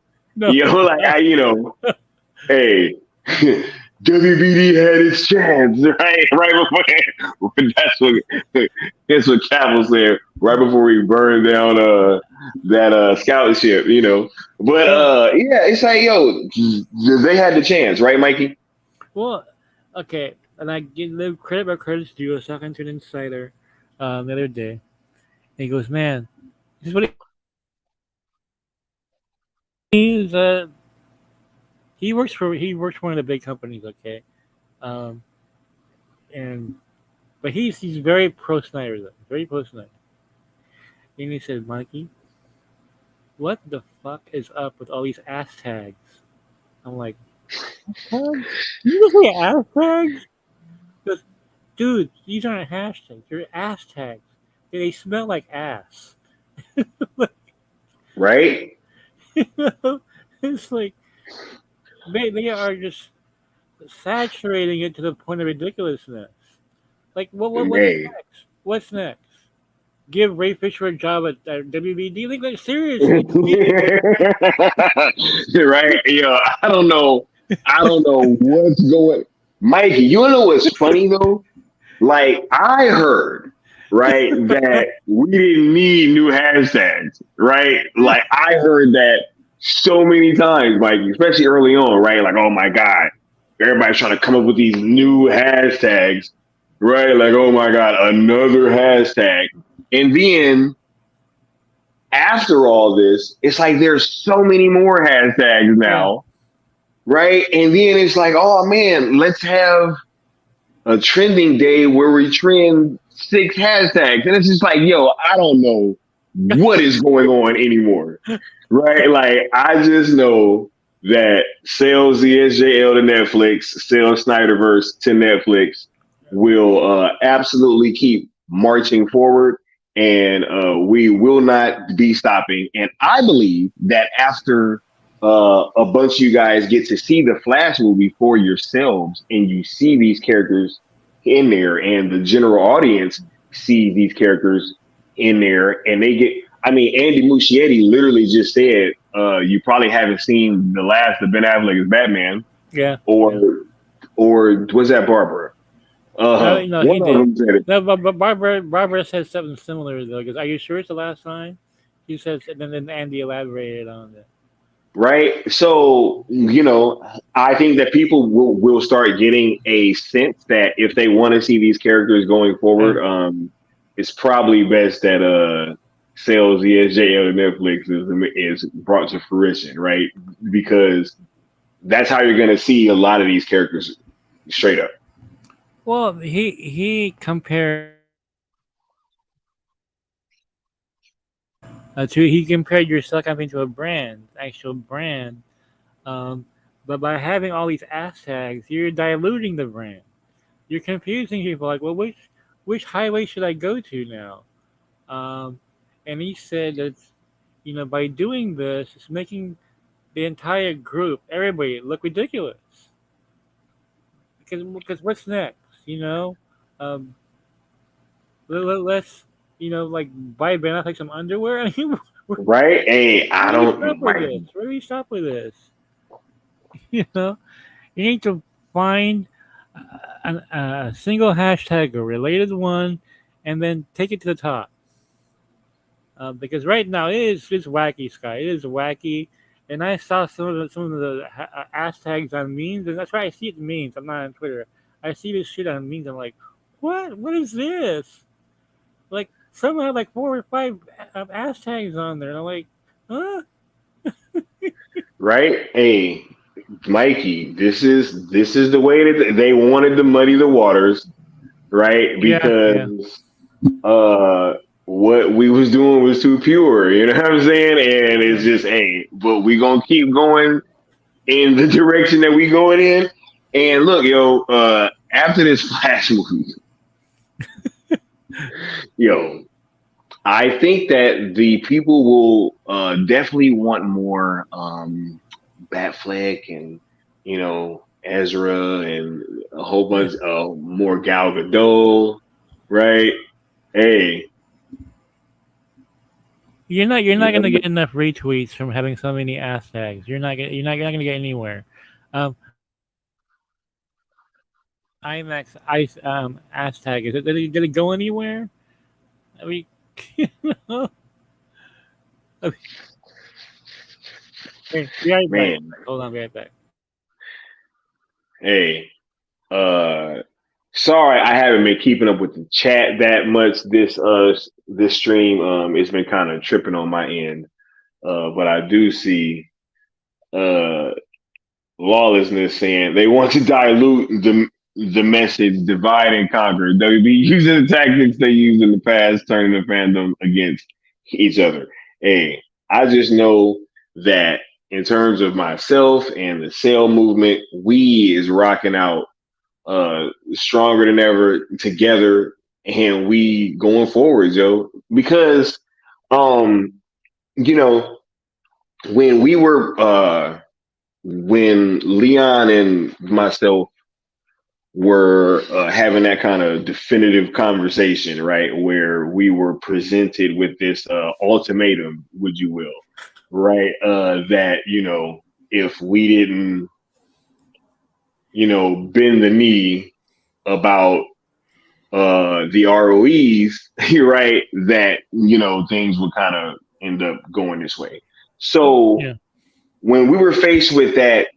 hey, WBD had its chance, right? Right before that's what Cavill said right before we burned down that scout ship, you know. But it's like, yo, they had the chance, right, Mikey? Well, okay, and I give credit where credit's due. A second to an insider. the other day. And he goes, "Man, this is what he's he works for one of the big companies, okay, um, and but he's very pro Snyder though, very pro Snyder." And he said, "Mikey, what the fuck is up with all these ass tags?" I'm like, "Tags? You just say ass tags?" He goes, "Dude, these aren't hashtags. They're ass tags. They smell like ass." Right? It's like they are just saturating it to the point of ridiculousness. Like, what's Hey. next? What's next? Give Ray Fisher a job at WBD? Like seriously, Right? Yeah, I don't know. I don't know what's going. Mikey, you know what's funny though? Like I heard, right, that we didn't need new hashtags, right? Like I heard that so many times, Mikey, especially early on, right? Like, oh my God, everybody's trying to come up with these new hashtags, right? Like, oh my God, another hashtag. And then after all this, it's like there's so many more hashtags yeah. now, right? And then it's like, oh man, let's have a trending day where we trend 6 hashtags. And it's just like, yo, I don't know what is going on anymore, right? Like, I just know that sales ZSJL to Netflix, sales Snyderverse to Netflix will absolutely keep marching forward and we will not be stopping. And I believe that after a bunch of you guys get to see the Flash movie for yourselves and you see these characters in there and the general audience see these characters in there and they get, I mean, Andy Muschietti literally just said, you probably haven't seen the last of Ben Affleck as Batman Yeah, yeah. or was that Barbara? No, he One of did. them said it. No, but Barbara said something similar though. Because are you sure it's the last time? He says, and then Andy elaborated on it. Right. So, I think that people will start getting a sense that if they want to see these characters going Yeah. forward, it's probably best that sales ESJL to Netflix is brought to fruition, right? Because that's how you're gonna see a lot of these characters straight up. Well, he compared he compared your cell company to a brand, actual brand. Um, but by having all these ass tags, you're diluting the brand. You're confusing people. Like, well, which highway should I go to now? Um, and he said that by doing this, it's making the entire group, everybody, look ridiculous. Because what's next? Um, let's like buy Ben Affleck some underwear. I mean, where Right? Hey, I do we stop don't with like this? Where do we stop with this? You know, you need to find a single hashtag, a related one, and then take it to the top. Because right now it's wacky, Sky. It is wacky, and I saw some of the hashtags on memes, and that's why I see it in memes. I'm not on Twitter. I see this shit on memes. I'm like, what? What is this? Like someone had like 4 or 5 hashtags on there, and I'm like, huh? right. Hey, Mikey, this is the way that they wanted to muddy the waters, right? Yeah, yeah. Because uh what we was doing was too pure, you know what I'm saying? And it's Yeah. just, hey, but we gonna keep going in the direction that we going in. And look, yo, after this Flash movie, yo, I think that the people will definitely want more Batfleck and Ezra and a whole bunch of more Gal Gadot, right? Hey, You're not you gonna know, get enough retweets from having so many hashtags. You're not gonna get anywhere. IMAX ice hashtag. Did it go anywhere? I mean, I mean, be right back. man, Hold on, be right back. hey, uh, Sorry, I haven't been keeping up with the chat that much this stream. It's been kind of tripping on my end. But I do see uh lawlessness saying they want to dilute the message, divide and conquer. They'll be using the tactics they used in the past, turning the fandom against each other. Hey, I just know that in terms of myself and the sale movement, we is rocking out stronger than ever together, and we going forward, Joe. Because um, you know, when we were when Leon and myself were having that kind of definitive conversation, right, where we were presented with this ultimatum, would you will, right, that if we didn't bend the knee about the ROEs, you're right, that things would kind of end up going this way. So Yeah. when we were faced with that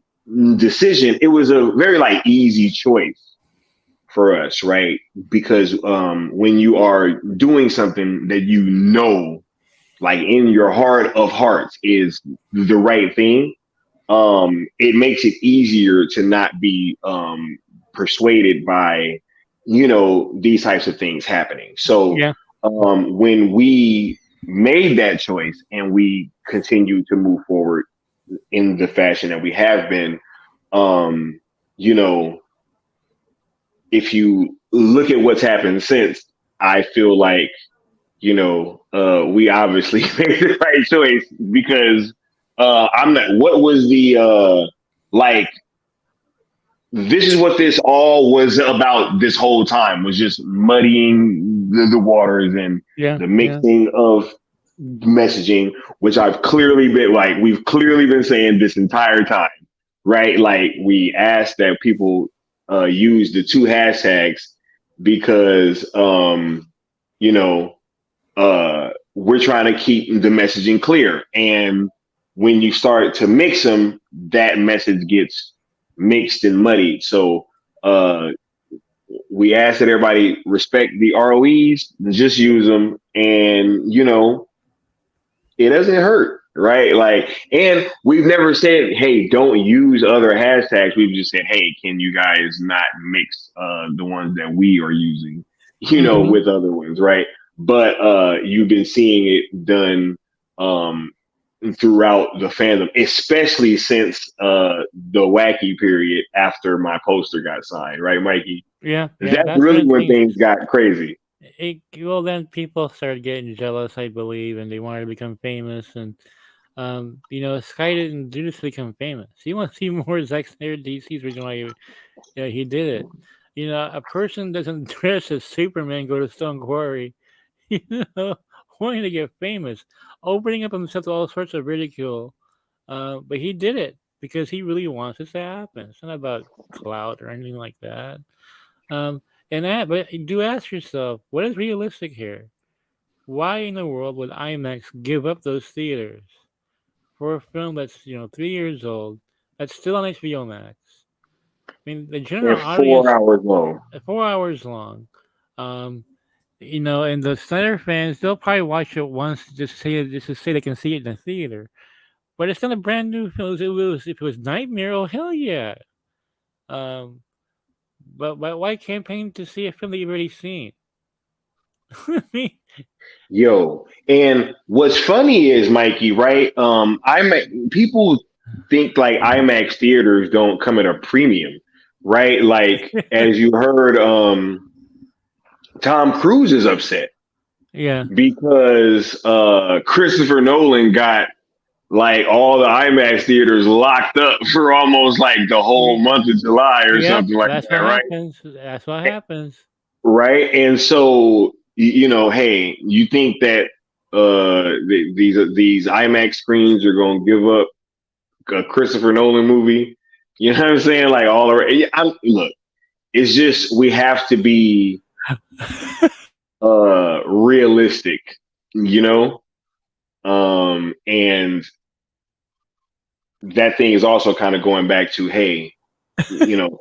decision, it was a very like easy choice for us, right? Because when you are doing something that like in your heart of hearts, is the right thing, it makes it easier to not be persuaded by these types of things happening. So Yeah. when we made that choice and we continue to move forward in the fashion that we have been, um, you know, if you look at what's happened since, I feel like, we obviously made the right choice because I'm not, what was the, like, this is what this all was about this whole time, was just muddying the waters and Yeah. the Yeah. mixing of messaging, which we've clearly been saying this entire time, right? Like we asked that people use the two hashtags because, we're trying to keep the messaging clear. And when you start to mix them, that message gets mixed and muddied. So uh, we ask that everybody respect the ROEs, just use them, and it doesn't hurt, right? Like, and we've never said, hey, don't use other hashtags. We've just said, hey, can you guys not mix the ones that we are using, Mm-hmm. with other ones, right? But you've been seeing it done throughout the fandom, especially since the wacky period after my poster got signed, right, Mikey? Yeah. Yeah. That's That's really when when things. things got crazy. Well, then people started getting jealous, I believe, and they wanted to become famous. And Sky didn't do this to become famous. He wants to see more Zack Snyder DC's reason why he did it. A person doesn't dress as Superman, go to Stone Quarry, you know, wanting to get famous, opening up himself to all sorts of ridicule. But he did it because he really wants this to happen. It's not about clout or anything like that. Um, but do ask yourself, what is realistic here? Why in the world would IMAX give up those theaters for a film that's 3 years old, that's still on HBO Max? I mean, the And general 4 audience, hours long. 4 hours long. Um, and the Snyder fans, they'll probably watch it once just to say they can see it in the theater. But it's not a brand new film. If it was Nightmare, oh hell yeah. Um, but why campaign to see a film that you've already seen? I mean, Yo, and what's funny is, Mikey, right? People think like IMAX theaters don't come at a premium, right? Like as you heard, Tom Cruise is upset yeah, because Christopher Nolan got like all the IMAX theaters locked up for almost like the whole month of July or yep, something like that's that, what right? happens. That's what happens. Right. And so, hey, you think that these IMAX screens are going to give up a Christopher Nolan movie? You know what I'm saying? Like all around. Look, it's just we have to be realistic, you know? And that thing is also kind of going back to, hey, you know,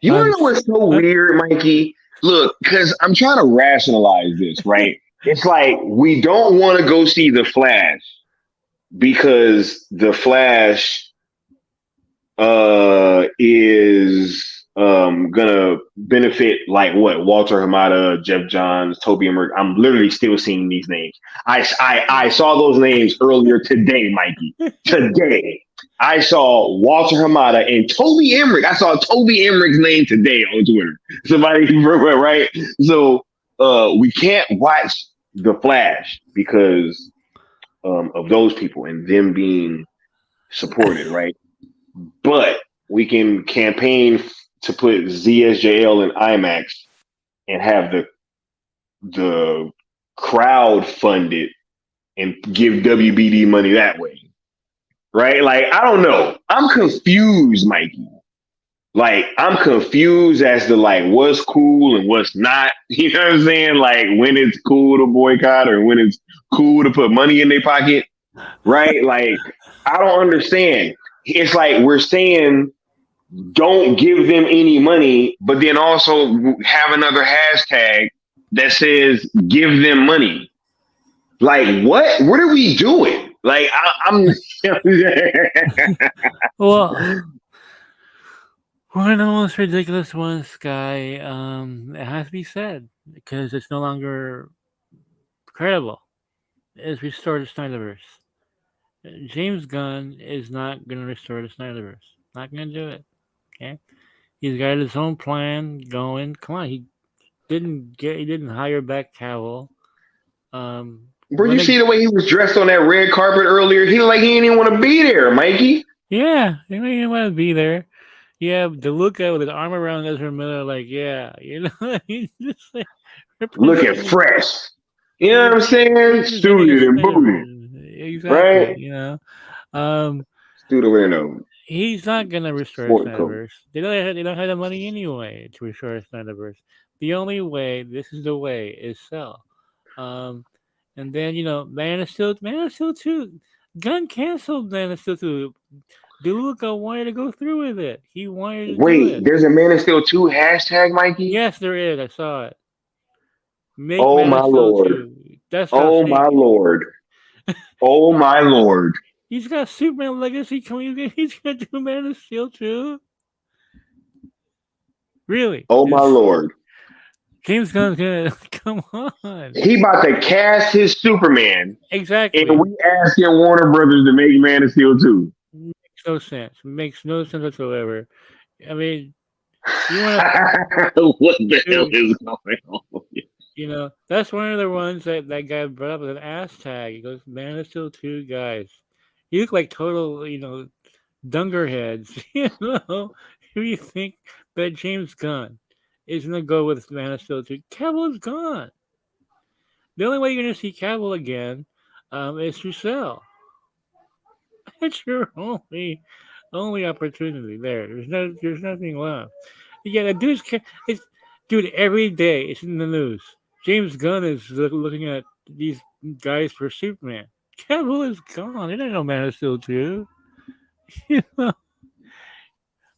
You want to know what's so weird, Mikey? Look, because I'm trying to rationalize this, right? It's like we don't want to go see the Flash because the Flash is gonna benefit like what Walter Hamada, Jeff Johns, Toby Emmerich. I'm literally still seeing these names. I saw those names earlier today, Mikey. Today. I saw Walter Hamada and Toby Emmerich. I saw Toby Emmerich's name today on Twitter. Somebody right? So we can't watch The Flash because of those people and them being supported, right? But we can campaign to put ZSJL in IMAX and have the crowd fund it and give WBD money that way. Right? Like, I don't know. I'm confused, Mikey. Like, I'm confused as to like what's cool and what's not. You know what I'm saying? Like when it's cool to boycott or when it's cool to put money in their pocket. Right? Like, I don't understand. It's like we're saying don't give them any money, but then also have another hashtag that says give them money. Like, what? What are we doing? Like, I'm. Well, one of the most ridiculous ones, Sky. It has to be said because it's no longer credible. Is restore the Snyderverse. James Gunn is not going to restore the Snyderverse. Not going to do it. Okay, he's got his own plan going. Come on, he didn't hire back Cavill. Bro, you see the way he was dressed on that red carpet earlier? He like he didn't even want to be there, Mikey. Yeah, he didn't want to be there. Yeah, the look out with his arm around Ezra Miller, like, yeah, you know, he's just like looking fresh. You know what I'm saying? Suited and booted. Exactly. Right? You know, through the window. He's not gonna restore Snyderverse. They don't have the money anyway to restore Snyderverse. The only way, this is the way, is sell. And then Man of Steel 2. Gunn canceled Man of Steel 2. DeLuca wanted to go through with it. He wanted to do it. There's a Man of Steel 2 hashtag, Mikey? Yes, there is. I saw it. Make oh Man my of Steel lord! 2. That's oh my lord! Oh my lord! He's got Superman Legacy coming. He's gonna do Man of Steel 2. Really? Oh my lord! James Gunn's gonna come on. He about to cast his Superman. Exactly. And we asking Warner Brothers to make Man of Steel 2. Makes no sense. Makes no sense whatsoever. I mean, you want to what the hell is going on? That's one of the ones that guy brought up with an ass tag. He goes, Man of Steel 2 guys. You look like total, dungerheads. Who you think that James Gunn is going to go with Man of Steel 2? Cavill is gone. The only way you're going to see Cavill again is through Cell. That's your only opportunity there. There's nothing left. Yeah, dude, every day it's in the news. James Gunn is looking at these guys for Superman. Cavill is gone. It ain't no Man of Steel 2.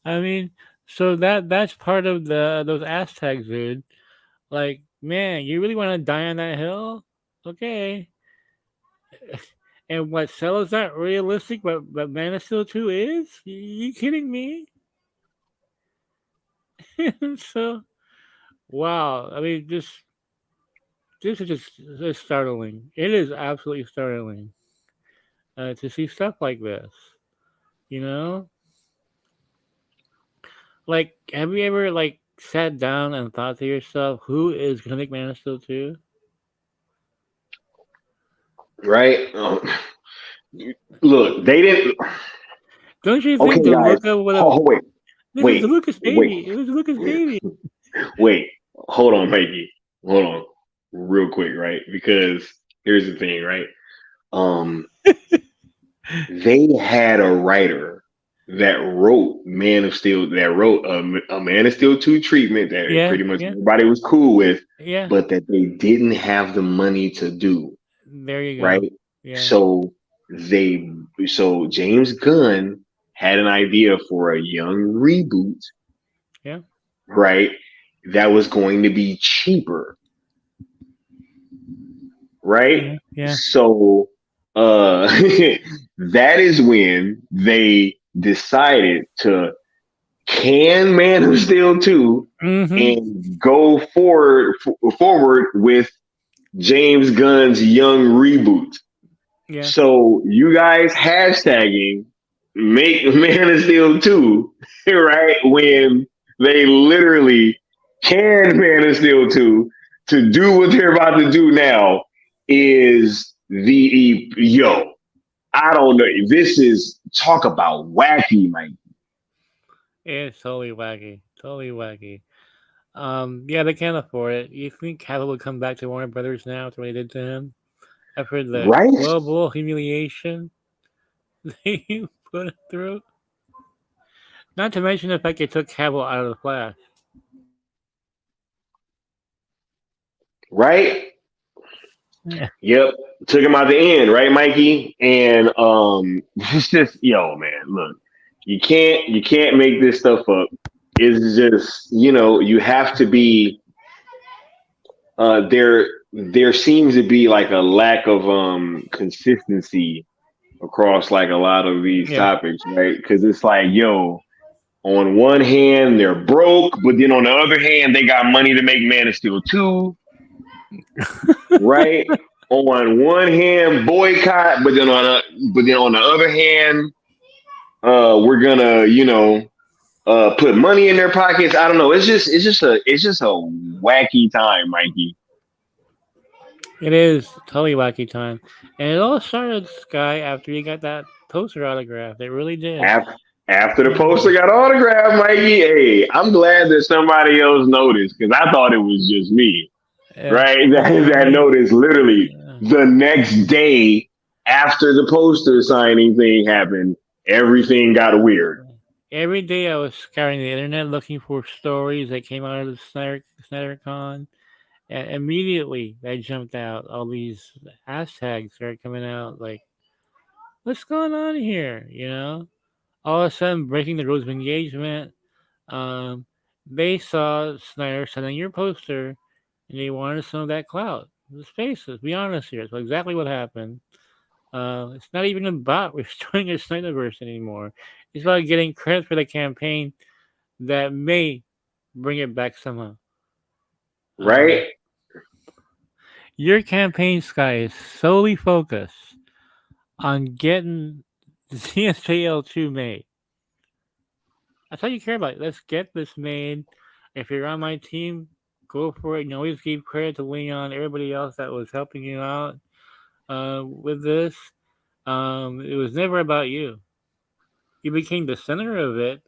I mean, so that's part of those ass tags, dude. Like, man, you really want to die on that hill? Okay. And what, Cell is not realistic, but Man of Steel 2 is? You kidding me? So, wow. I mean, this is just startling. It is absolutely startling to see stuff like this. Like, have you ever sat down and thought to yourself, who is gonna make Man of Steel 2? Right? Look, they didn't. Don't you think DeLuca would have? Wait. It was Lucas' baby. It was Lucas' baby. Wait, hold on, Mikey. Hold on, real quick, right? Because here's the thing, right? They had a writer that wrote Man of Steel, that wrote a Man of Steel 2 treatment that pretty much everybody was cool with, but that they didn't have the money to do. There you go. Right? Yeah. So James Gunn had an idea for a young reboot. Yeah. right? That was going to be cheaper, right? Yeah. So that is when they decided to can Man of Steel 2 Mm-hmm. and go forward with James Gunn's Young reboot. Yeah. So you guys hashtagging make Man of Steel 2, right? When they literally can Man of Steel 2 to do what they're about to do now is the yo. I don't know. This is talk about wacky, Mike. It's totally wacky. Totally wacky. Yeah, they can't afford it. You think Cavill would come back to Warner Brothers now after what they did to him? After the Right? global humiliation they put him through? Not to mention the fact they took Cavill out of the Flash. Right? Yeah. Yep. Took him out the end, right, Mikey? And it's just yo, man, look, you can't make this stuff up. It's just, you have to be there seems to be like a lack of consistency across like a lot of these Yeah. topics, right? Because it's like, yo, on one hand they're broke, but then on the other hand they got money to make Man of Steel 2, right? On one hand, boycott, but then on the other hand, we're gonna, put money in their pockets. I don't know. It's just a wacky time, Mikey. It is totally wacky time. And it all started, Sky, after you got that poster autograph. It really did. After the poster got autographed, Mikey, hey, I'm glad that somebody else noticed because I thought it was just me. Yeah. Right? That noticed literally Yeah. the next day after the poster signing thing happened, everything got weird. Every day I was scouring the internet looking for stories that came out of the SnyderCon. And immediately that jumped out. All these hashtags started coming out like, what's going on here? All of a sudden, breaking the rules of engagement. Um, they saw Snyder selling your poster, and they wanted some of that clout. Let's face it. Be honest here. That's exactly what happened. It's not even about restoring a Snyderverse anymore. It's about getting credit for the campaign that may bring it back somehow. Um, Right? your campaign, Sky, is solely focused on getting the CSJL2 made. That's all you care about. Let's get this made. If you're on my team, go for it. You always give credit to Leon, everybody else that was helping you out with this. It was never about you. You became the center of it.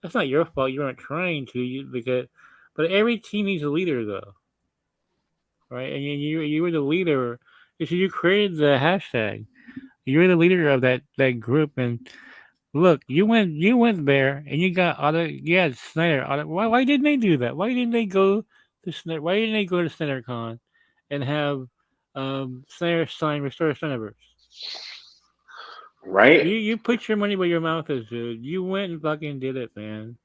That's not your fault. You weren't trying to. But every team needs a leader, though, right? And you were the leader. You created the hashtag. You were the leader of that group, and look, you went there and you got Snyder. Why didn't they do that? Why didn't they go to Snyder? Why didn't they go to SnyderCon and have Snyder sign Restore Snyderverse? Right? You put your money where your mouth is, dude. You went and fucking did it, man.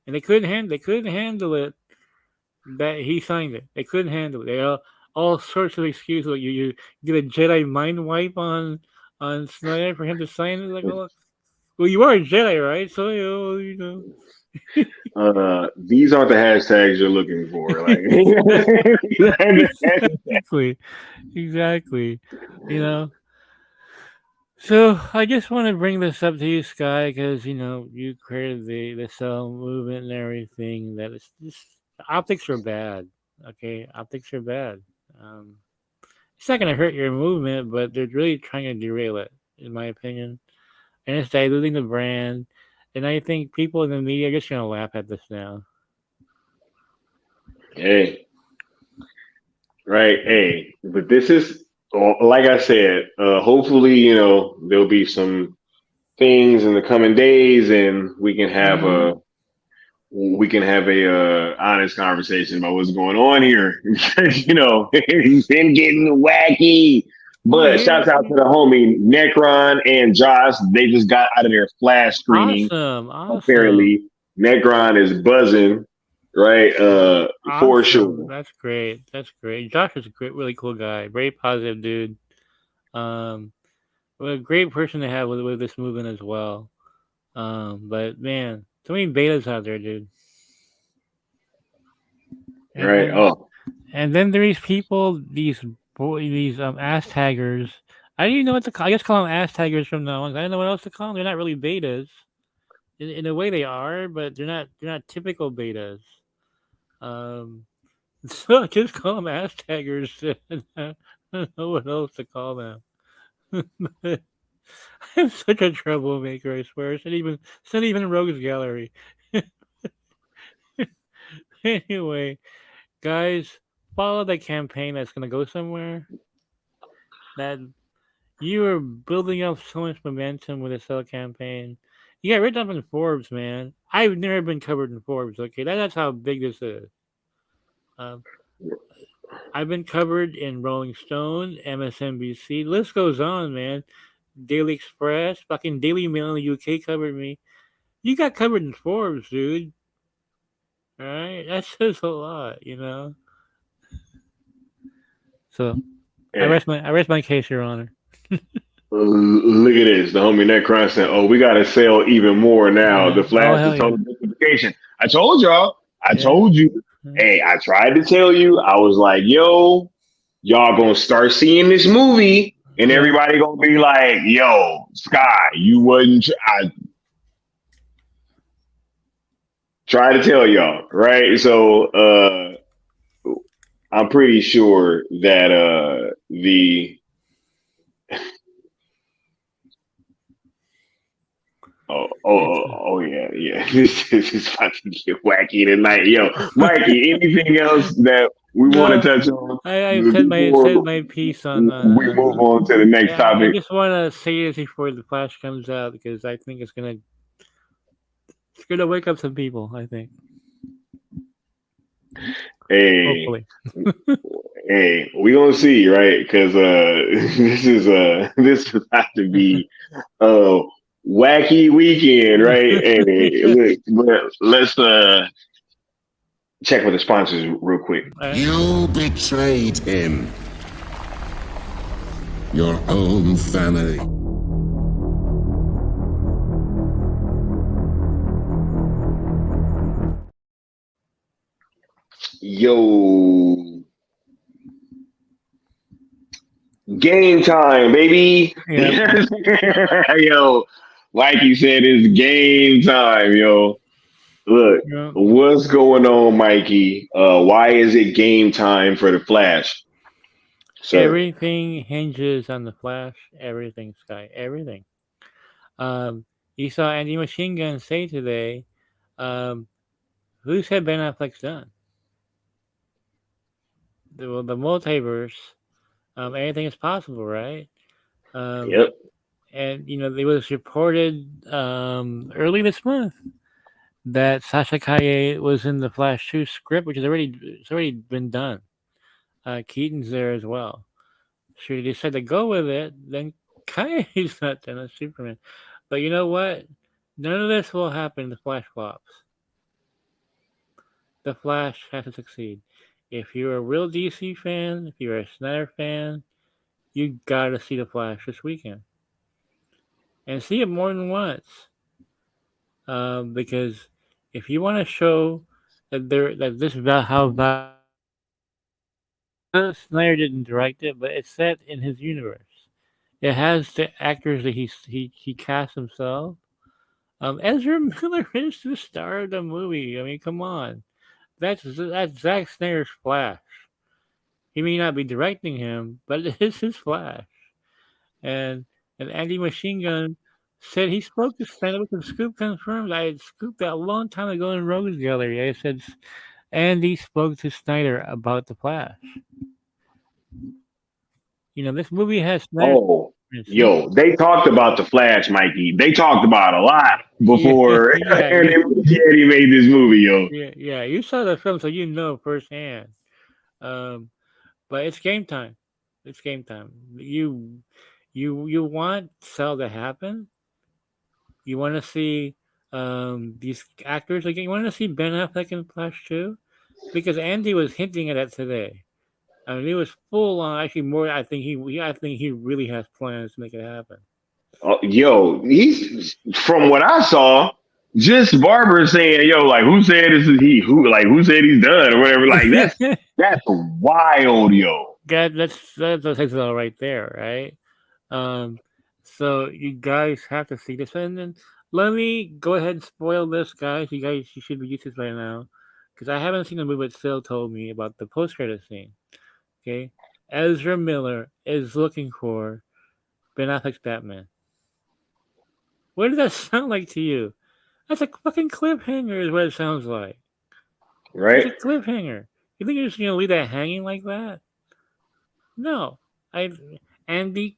And they couldn't handle it that he signed it. They couldn't handle it. They all sorts of excuses. Like you get a Jedi mind wipe on Snyder for him to sign it. Like, well, you are a Jedi, right? So These aren't the hashtags you're looking for. Like exactly, exactly. You know. So I just want to bring this up to you, Sky, because you created the cell movement and everything. That it's just optics are bad. Okay, optics are bad. Um, it's not going to hurt your movement, but they're really trying to derail it, in my opinion. And it's diluting the brand. And I think people in the media are just going to laugh at this now. hey, right? Hey, but this is like I said. Hopefully, there'll be some things in the coming days, and Mm-hmm. we can have a honest conversation about what's going on here. He's been getting wacky. Oh, But yeah. shouts out to the homie Necron and Josh. They just got out of their flash screening. Awesome. Awesome. Apparently, Necron is buzzing. right? For Awesome. sure. That's great. That's great. Josh is a great, really cool guy. Very positive dude. Um, what a great person to have with this movement as well. But man, so many betas out there, dude. And Right. and Oh, and then there's people, these ass taggers. I don't even know what to call. I just call them ass taggers from now on. I don't know what else to call them. They're not really betas. In a way, they are, but they're not typical betas. Um, so I just call them ass taggers. I don't know what else to call them. I'm such a troublemaker. I swear. It's not even Rogue's Gallery. Anyway, guys, follow the campaign that's gonna go somewhere. That you are building up so much momentum with the Cell campaign. You got written up in Forbes, man. I've never been covered in Forbes. Okay, that's how big this is. Um, I've been covered in Rolling Stone, MSNBC. List goes on, man. Daily Express, fucking Daily Mail in the UK covered me. You got covered in Forbes, dude. All right, that says a lot, you know. So I yeah. rest my case, Your Honor. Look at this. The homie Necron said, "Oh, we got to sell even more now. Yeah. The Oh Flash hell is yeah. total justification." I told y'all. I Yeah. told you. Hey, I tried to tell you. I was like, "Yo, y'all gonna start seeing this movie, and Yeah. everybody gonna be like, yo, Sky, you wasn't." I try to tell y'all, right? So, I'm pretty sure that the It's yeah. This is about to get wacky tonight, yo. Mikey, anything else that we want to no. touch on I said before my piece on. we move on to the next I topic? just want to say this before the Flash comes out because I think it's gonna wake up some people. I think Hey, hopefully. hey, we gonna see, right? Because this is about to be a wacky weekend, right? Hey, look, but let's check with the sponsors real quick. You betrayed him. Your own family. Yo, game time, baby. Yeah. Yo, like you said, it's game time, yo. Look, Yeah. what's going on, Mikey? Why is it game time for the Flash, sir? Everything hinges on the Flash. Everything, Sky. Everything. Um, you saw Andy Machine Gun say today, um, who said Ben Affleck's done? The multiverse. Anything is possible, right? Um, Yep. and it was reported early this month that Sasha Kaye was in the Flash 2 script, which it's already been done. Keaton's there as well. Should they decide to go with it, then Kaye's not done as Superman. But you know what? None of this will happen in the Flash flops. The Flash has to succeed. If you're a real DC fan, if you're a Snyder fan, you gotta see the Flash this weekend and see it more than once. Because if you want to show that this is about how Snyder didn't direct it, but it's set in his universe. It has the actors that he cast himself. Ezra Miller is the star of the movie. I mean, come on, that's Zack Snyder's Flash. He may not be directing him, but it is his Flash. And Andy Machine Gun said he spoke to Snyder, which the scoop confirmed. I had scooped that a long time ago in Rogue's Gallery. I said Andy spoke to Snyder about the Flash. This movie has Snyder. Oh, See? yo, they talked about the Flash, Mikey. They talked about a lot Yeah, before yeah, Eddie made this movie, yo. yeah. You saw the film, so you know firsthand. Um, but it's game time. It's game time. You want Cell to happen. You want to see these actors again. You want to see Ben Affleck in Flash too? Because Andy was hinting at that today. I mean, he was full on. Actually, more. I think he really has plans to make it happen. Yo, he's from what I saw. Just Barber saying, "Yo, like who said this is he? Who said he's done or whatever?" Like that's wild, yo. That takes it all right there, right? So you guys have to see this, and then let me go ahead and spoil this, guys. You should be used to this by now, because I haven't seen the movie, but Phil told me about the post-credit scene. Okay, Ezra Miller is looking for Ben Affleck's Batman. What does that sound like to you? That's a fucking cliffhanger, is what it sounds like. Right? It's a cliffhanger. You think you're just gonna leave that hanging like that? No, Andy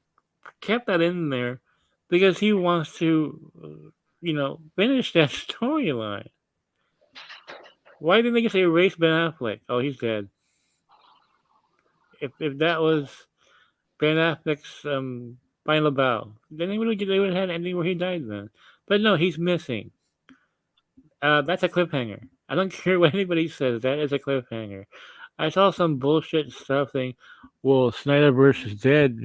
kept that in there because he wants to, finish that storyline. Why didn't they just erase Ben Affleck? Oh, he's dead. If that was Ben Affleck's final bow, then they would have had an ending where he died then. But no, he's missing. That's a cliffhanger. I don't care what anybody says. That is a cliffhanger. I saw some bullshit stuff saying, "Well, Snyderverse is dead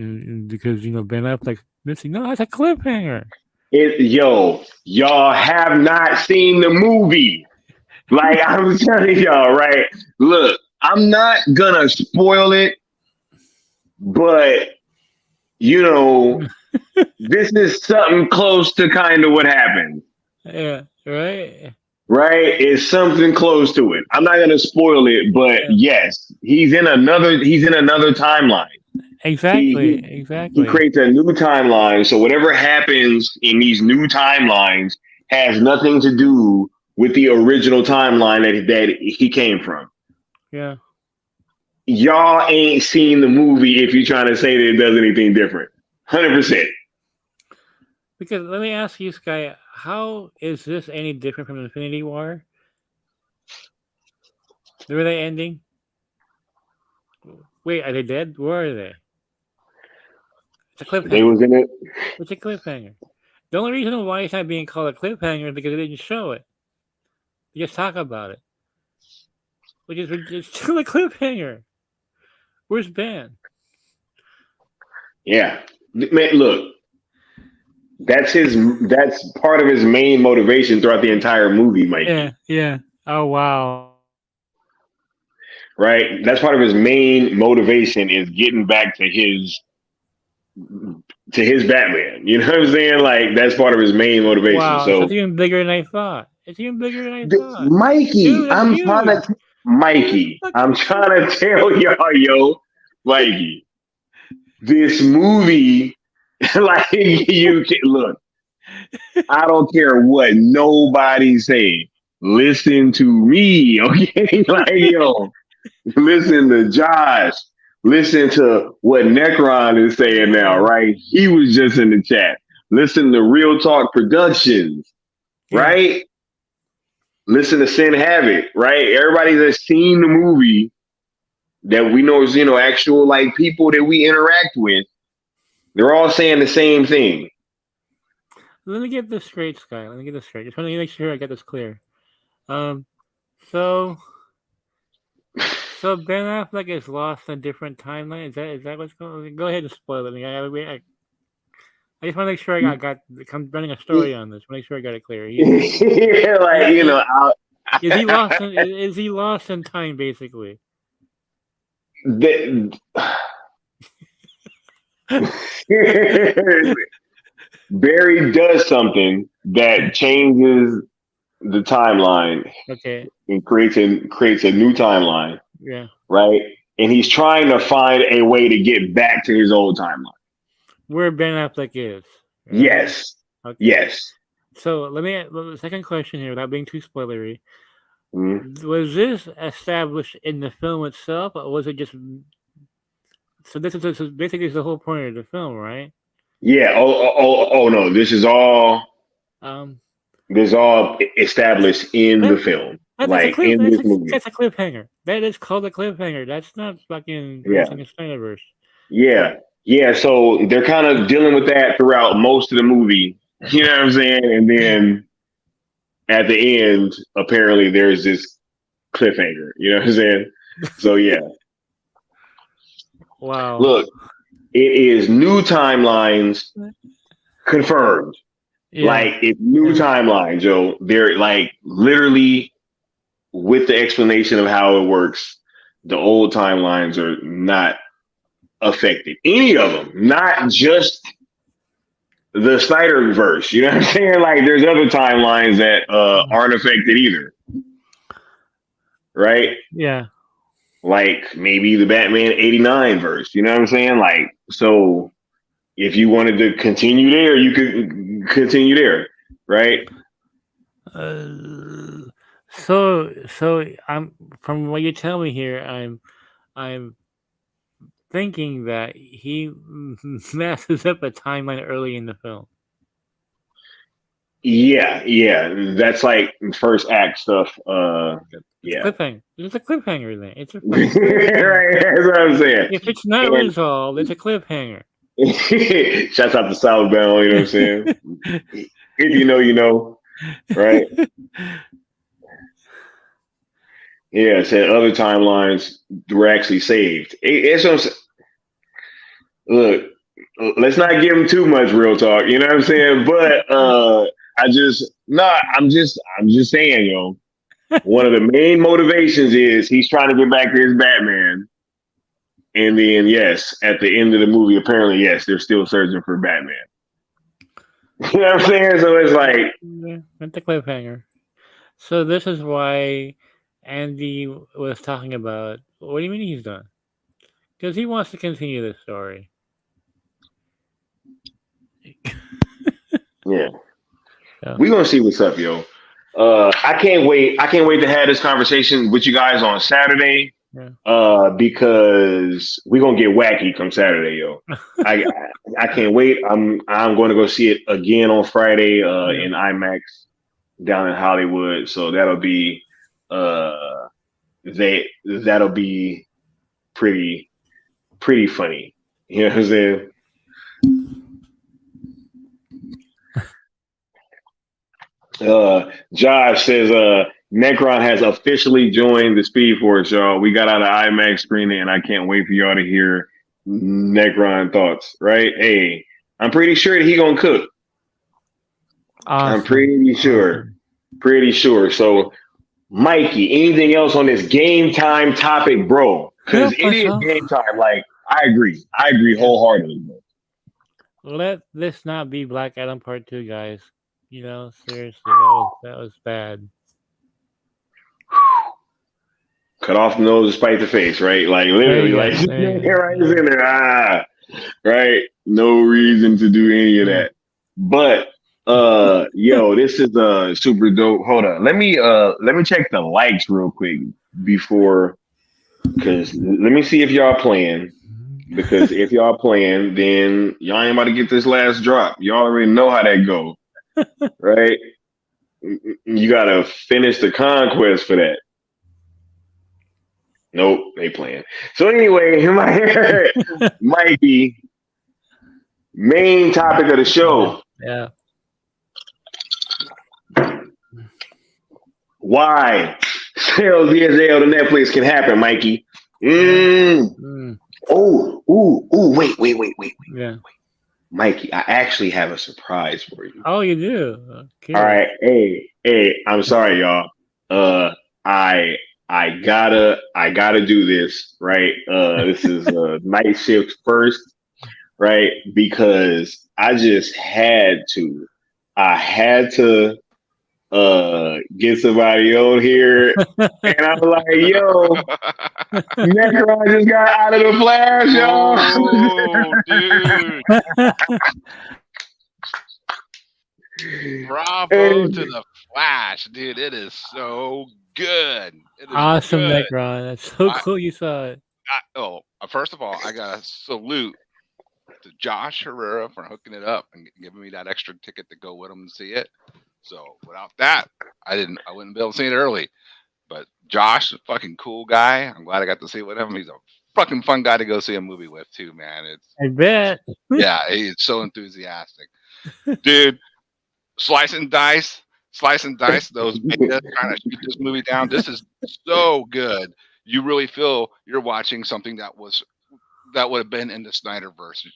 because Ben Affleck's missing." No, that's a cliffhanger. Y'all have not seen the movie. Like I'm telling y'all, right? Look, I'm not gonna spoil it, but this is something close to kind of what happened. Yeah, right. Right? It's something close to it. I'm not gonna spoil it, but yes, he's in another timeline. Exactly. He creates a new timeline. So whatever happens in these new timelines has nothing to do with the original timeline that he came from. Yeah. Y'all ain't seen the movie if you're trying to say that it does anything different. 100%. Because let me ask you, Sky, how is this any different from Infinity War? Were they ending? Wait, are they dead? Where are they? It's a cliffhanger. They was in it. It's a cliffhanger. The only reason why it's not being called a cliffhanger is because they didn't show it. They just talk about it. Which is it's still a cliffhanger. Where's Ben? Yeah. Man, look. That's part of his main motivation throughout the entire movie, Mike. Yeah. Oh wow. Right? That's part of his main motivation is getting back to his Batman. You know what I'm saying? Like that's part of his main motivation. Wow, so it's even bigger than I thought. Mikey, Dude, I'm trying to tell y'all, yo, Mikey, this movie, like you can look. I don't care what nobody say. Listen to me, okay? Like yo, listen to Josh. Listen to what Necron is saying now, right? He was just in the chat. Listen to Real Talk Productions, right? Listen to Sin Havoc, right? Everybody that's seen the movie that we know is, actual like people that we interact with, they're all saying the same thing. Let me get this straight, Sky. Just want to make sure I get this clear. So Ben Affleck is lost in a different timeline. Is that what's going on? Go ahead and spoil it. I just want to make sure I'm running a story on this. Make sure I got it clear. Is he lost in time, basically? Barry does something that changes the timeline. Okay. And creates a new timeline. Yeah. Right? And he's trying to find a way to get back to his old timeline. Where Ben Affleck is. Right? Yes. Okay. Yes. So the second question here, without being too spoilery. Mm-hmm. Was this established in the film itself, or was it just... So this is basically the whole point of the film, right? Yeah. Oh no. This is all established in the film. Like in this movie. That's a cliffhanger. That is called a cliffhanger. That's not fucking Snyderverse. Yeah. Yeah. So they're kind of dealing with that throughout most of the movie. You know what I'm saying? And then at the end, apparently there's this cliffhanger. You know what I'm saying? So yeah, Wow. look, it is new timelines confirmed. Yeah. Like it's new timelines, Joe. They're like literally with the explanation of how it works. The old timelines are not affected. Any of them, not just the Snyderverse. You know what I'm saying? Like there's other timelines that aren't affected either. Right? Yeah. Like maybe the Batman 89 verse. You know what I'm saying? Like, so if you wanted to continue there, you could continue there. Right? So I'm from what you tell me here, I'm thinking that he messes up a timeline early in the film. Yeah. That's like first act stuff. Yeah. Cliffhanger. It's a cliffhanger then. It's a Right, that's what I'm saying. If it's not resolved, it's a cliffhanger. Shouts out to Southbound, you know what I'm saying? If you know, you know. Right? Yeah, said other timelines were actually saved. It's what I'm saying. Look, let's not give him too much real talk, you know what I'm saying? But I'm just saying, yo. One of the main motivations is he's trying to get back to his Batman. And then, yes, at the end of the movie, apparently, yes, they're still searching for Batman. You know what I'm saying? So it's like... It's a cliffhanger. So this is why Andy was talking about, what do you mean he's done? Because he wants to continue this story. Yeah. We're going to see what's up, yo. I can't wait. I can't wait to have this conversation with you guys on Saturday. Yeah. Because we're gonna get wacky come Saturday, yo. I can't wait. I'm going to go see it again on Friday in IMAX down in Hollywood. So that'll be that'll be pretty funny. You know what I'm saying? Josh says Necron has officially joined the Speed Force, y'all. We got out of IMAX screening, and I can't wait for y'all to hear Necron thoughts. Right? Hey, I'm pretty sure that he gonna cook. Awesome. I'm pretty sure. Pretty sure. So, Mikey, anything else on this game time topic, bro? Because it is game time. Like, I agree wholeheartedly, bro. Let this not be Black Adam Part 2, guys. You know, seriously, that was bad. Cut off the nose despite the face, right? Like literally, like right in there. Right? No reason to do any of that. But yo, this is super dope. Hold on. Let me check the likes real quick before, because let me see if y'all playing. Because if y'all playing, then y'all ain't about to get this last drop. Y'all already know how that go. Right? You gotta finish the conquest for that. Nope, they playing. So anyway, Mikey, main topic of the show. Yeah. Why sales DSL to Netflix can happen, Mikey? Oh, wait. Yeah. Mikey, I actually have a surprise for you. Oh, you do? Okay. All right. Hey, I'm sorry, y'all. I gotta do this, right? This is night shift first, right? Because I just had to. I had to get somebody on here, and I'm like, yo, Necron just got out of the Flash, y'all. Oh, dude. Bravo to the Flash, dude. It is so good. It is awesome, good. Necron. That's so cool you saw it. First of all, I got to salute to Josh Herrera for hooking it up and giving me that extra ticket to go with him and see it. So without that, I wouldn't be able to see it early. But Josh, a fucking cool guy. I'm glad I got to see it with him. He's a fucking fun guy to go see a movie with too, man. I bet. Yeah, he's so enthusiastic. Dude, Slice and Dice, slice and dice those beta, trying to shoot this movie down. This is so good. You really feel you're watching something that would have been in the Snyderverse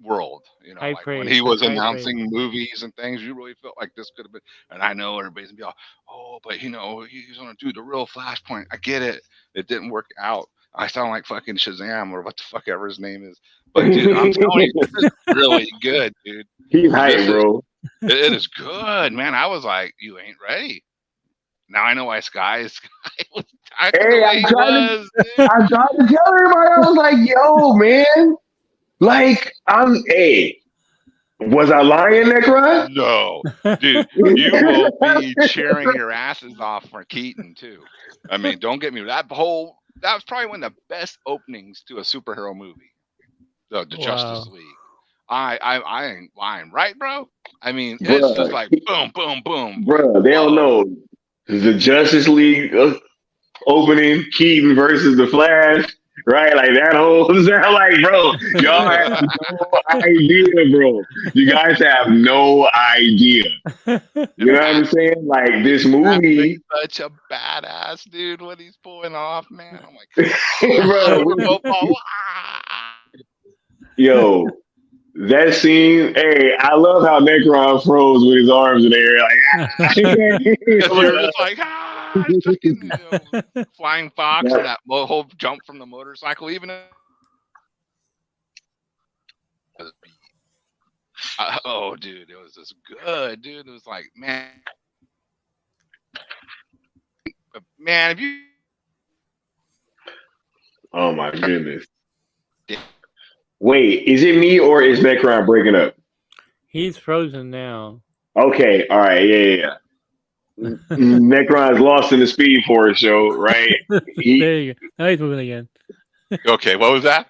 world. You know, High like when praise. he was High announcing movies and things, you really felt like this could have been. And I know everybody's gonna be all, oh, but you know, he's gonna do the real Flashpoint. I get it. It didn't work out. I sound like fucking Shazam or what the fuck ever his name is. But dude, I'm telling you, this is really good, dude. He's hype, bro. It is good, man. I was like, you ain't ready. Now I know why Sky was acting the way he was. I tried to tell everybody. I was like, yo, man. Like, was I lying, Necron? No, dude, you will be cheering your asses off for Keaton too. I mean, don't get me that was probably one of the best openings to a superhero movie. The Justice League. I'm right, bro. I mean, it's just like boom, boom, boom. Bro, they don't know the Justice League opening, Keaton versus the Flash. Right, like that whole like, bro, y'all have no idea, bro. You guys have no idea. You know what I'm saying? Like this movie, such a badass dude. What he's pulling off, man. I'm like, bro, yo, that scene. Hey, I love how Necron froze with his arms in the air, like, you're just like, fucking, flying fox and that whole jump from the motorcycle, even. Oh, dude, it was just good, dude. It was like, man, if you. Oh my goodness. Wait, is it me or is Necron breaking up? He's frozen now. Okay, all right, yeah. Necron's lost in the Speed Force show, right? There you go. Now he's moving again. Okay, what was that?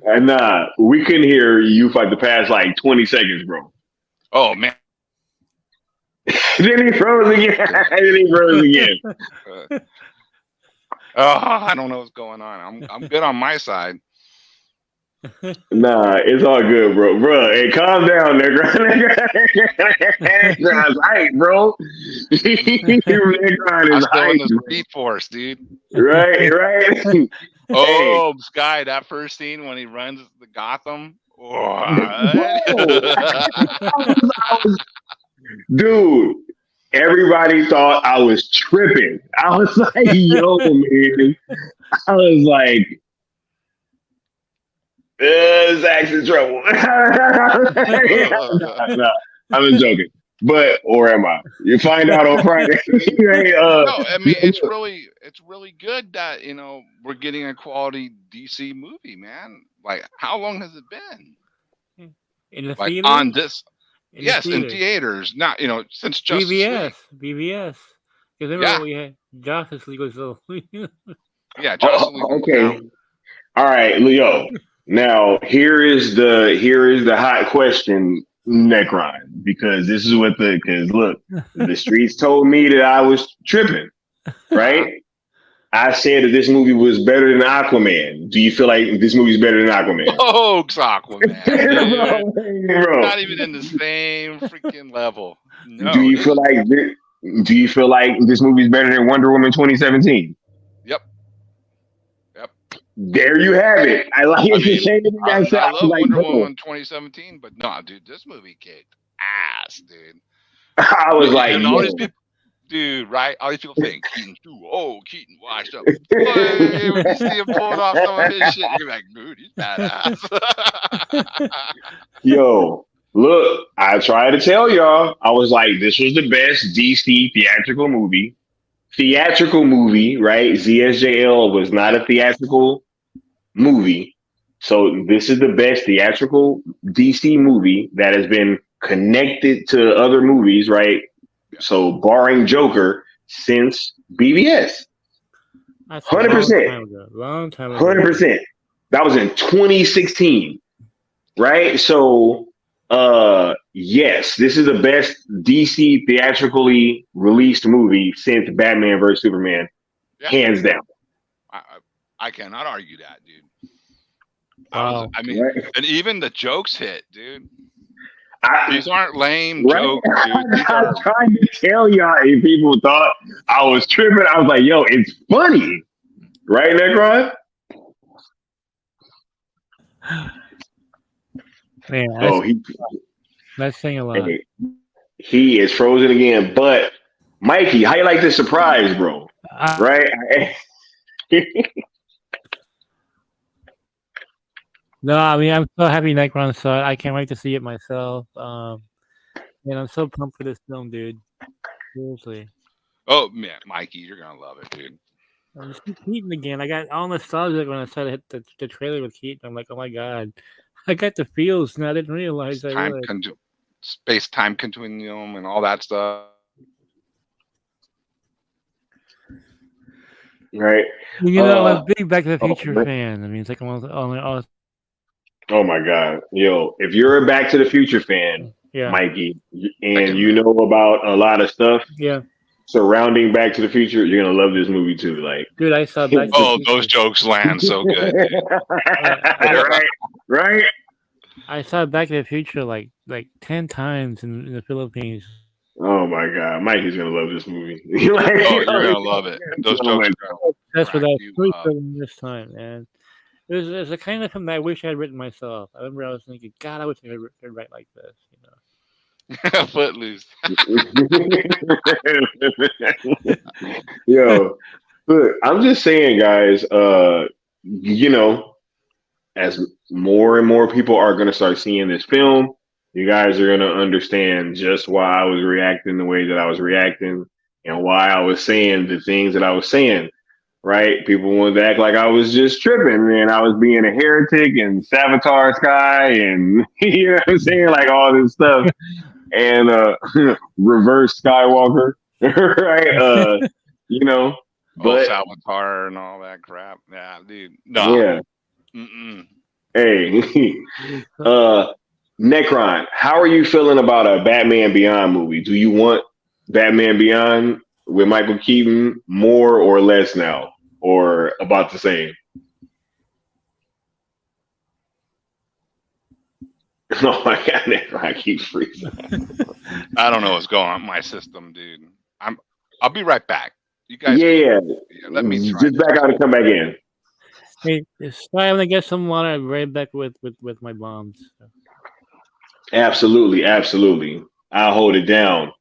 And we couldn't hear you for like the past like 20 seconds, bro. Oh man. Then he froze again. I don't know what's going on. I'm good on my side. Nah, it's all good, bro. Bro, hey, calm down, Necron. Necron's hype, bro. Necron is hype. In the Speed Force, dude. Right. Oh, hey. Sky, that first scene when he runs the Gotham. Dude, everybody thought I was tripping. I was like, yo, man. I was like, Zach's in trouble. No, I'm just joking. But, or am I? You find out on Friday. No, I mean, it's really good that, you know, we're getting a quality DC movie, man. Like, how long has it been? In the like theaters? On this. In theaters. Not, you know, since Justice BVS. League. BVS. Because remember we had Justice League was so. Yeah, Justice League. Okay. All right, Leo. Now here is the hot question, Necron, because this is what look, the streets told me that I was tripping, right? I said that this movie was better than Aquaman. Do you feel like this movie's better than Aquaman? Oh, Aquaman. Bro. Not even in the same freaking level. No. Do you feel like this movie's better than Wonder Woman 2017? Yep. There you have it. I like it. I love Wonder Woman 2017, but no, dude, this movie kicked ass, dude. I was like, and all these people, dude, right? All these people think Keaton too. Oh, Keaton washed up. When you see him pulling off some of his shit, you're like, dude, he's badass. Yo, look, I tried to tell y'all. I was like, this was the best DC theatrical movie. Right? ZSJL was not a theatrical movie. So this is the best theatrical DC movie that has been connected to other movies, right? So barring Joker, since BVS. 100%. Long time ago. 100%. That was in 2016. Right? So yes, this is the best DC theatrically released movie since Batman vs Superman. Yeah. Hands down. I cannot argue that, dude. Wow. I mean, right? And even the jokes hit, dude. These aren't lame Right? jokes, dude. These I are tried to tell y'all if people thought I was tripping. I was like, yo, it's funny. Right, Necron? Man, Oh, that's saying a lot. he is frozen again. But Mikey, how you like this surprise, bro? Right? No, I mean I'm so happy Necron saw it. I can't wait to see it myself. And I'm so pumped for this film, dude. Seriously. oh man, Mikey, you're gonna love it, dude. I'm just Keaton again. I got all nostalgic when I saw the trailer with Keaton. I'm like, oh my god, I got the feels, and I didn't realize I Time would. space time continuum and all that stuff. Right? You know, I'm a big Back to the Future man. fan. I mean, it's like Oh my God. Yo, if you're a Back to the Future fan, yeah, Mikey, and you know about a lot of stuff yeah, surrounding Back to the Future, you're gonna love this movie too. Like, dude, I saw Back to the Oh, Future. those jokes land so good, dude. right. I saw Back to the Future like 10 times in the Philippines. Oh my God, Mikey's gonna love this movie. Oh, you're gonna love it. Those jokes are gonna That's what crack I you was up. this time, man. It was a kind of film that I wish I had written myself. I remember I was thinking, God, I wish I could write like this, you know. Footloose. Yo, look, I'm just saying, guys. You know, as more and more people are gonna start seeing this film, you guys are gonna understand just why I was reacting the way that I was reacting and why I was saying the things that I was saying. Right? People wanted to act like I was just tripping and I was being a heretic and Savitar Sky and you know what I'm saying? Like all this stuff. And reverse Skywalker. Right? You know. But Salvatore and all that crap. Yeah, dude. No. yeah. Mm-mm. Hey. Necron, how are you feeling about a Batman Beyond movie? Do you want Batman Beyond with Michael Keaton more or less now, or about the same? Oh my God, Necron keeps freezing. I don't know what's going on in my system, dude. I'll be right back. You guys Yeah. let me try just this. back out and come back in. Hey, I'm gonna get some water. I'll be right back with my bombs. Absolutely, absolutely. I'll hold it down.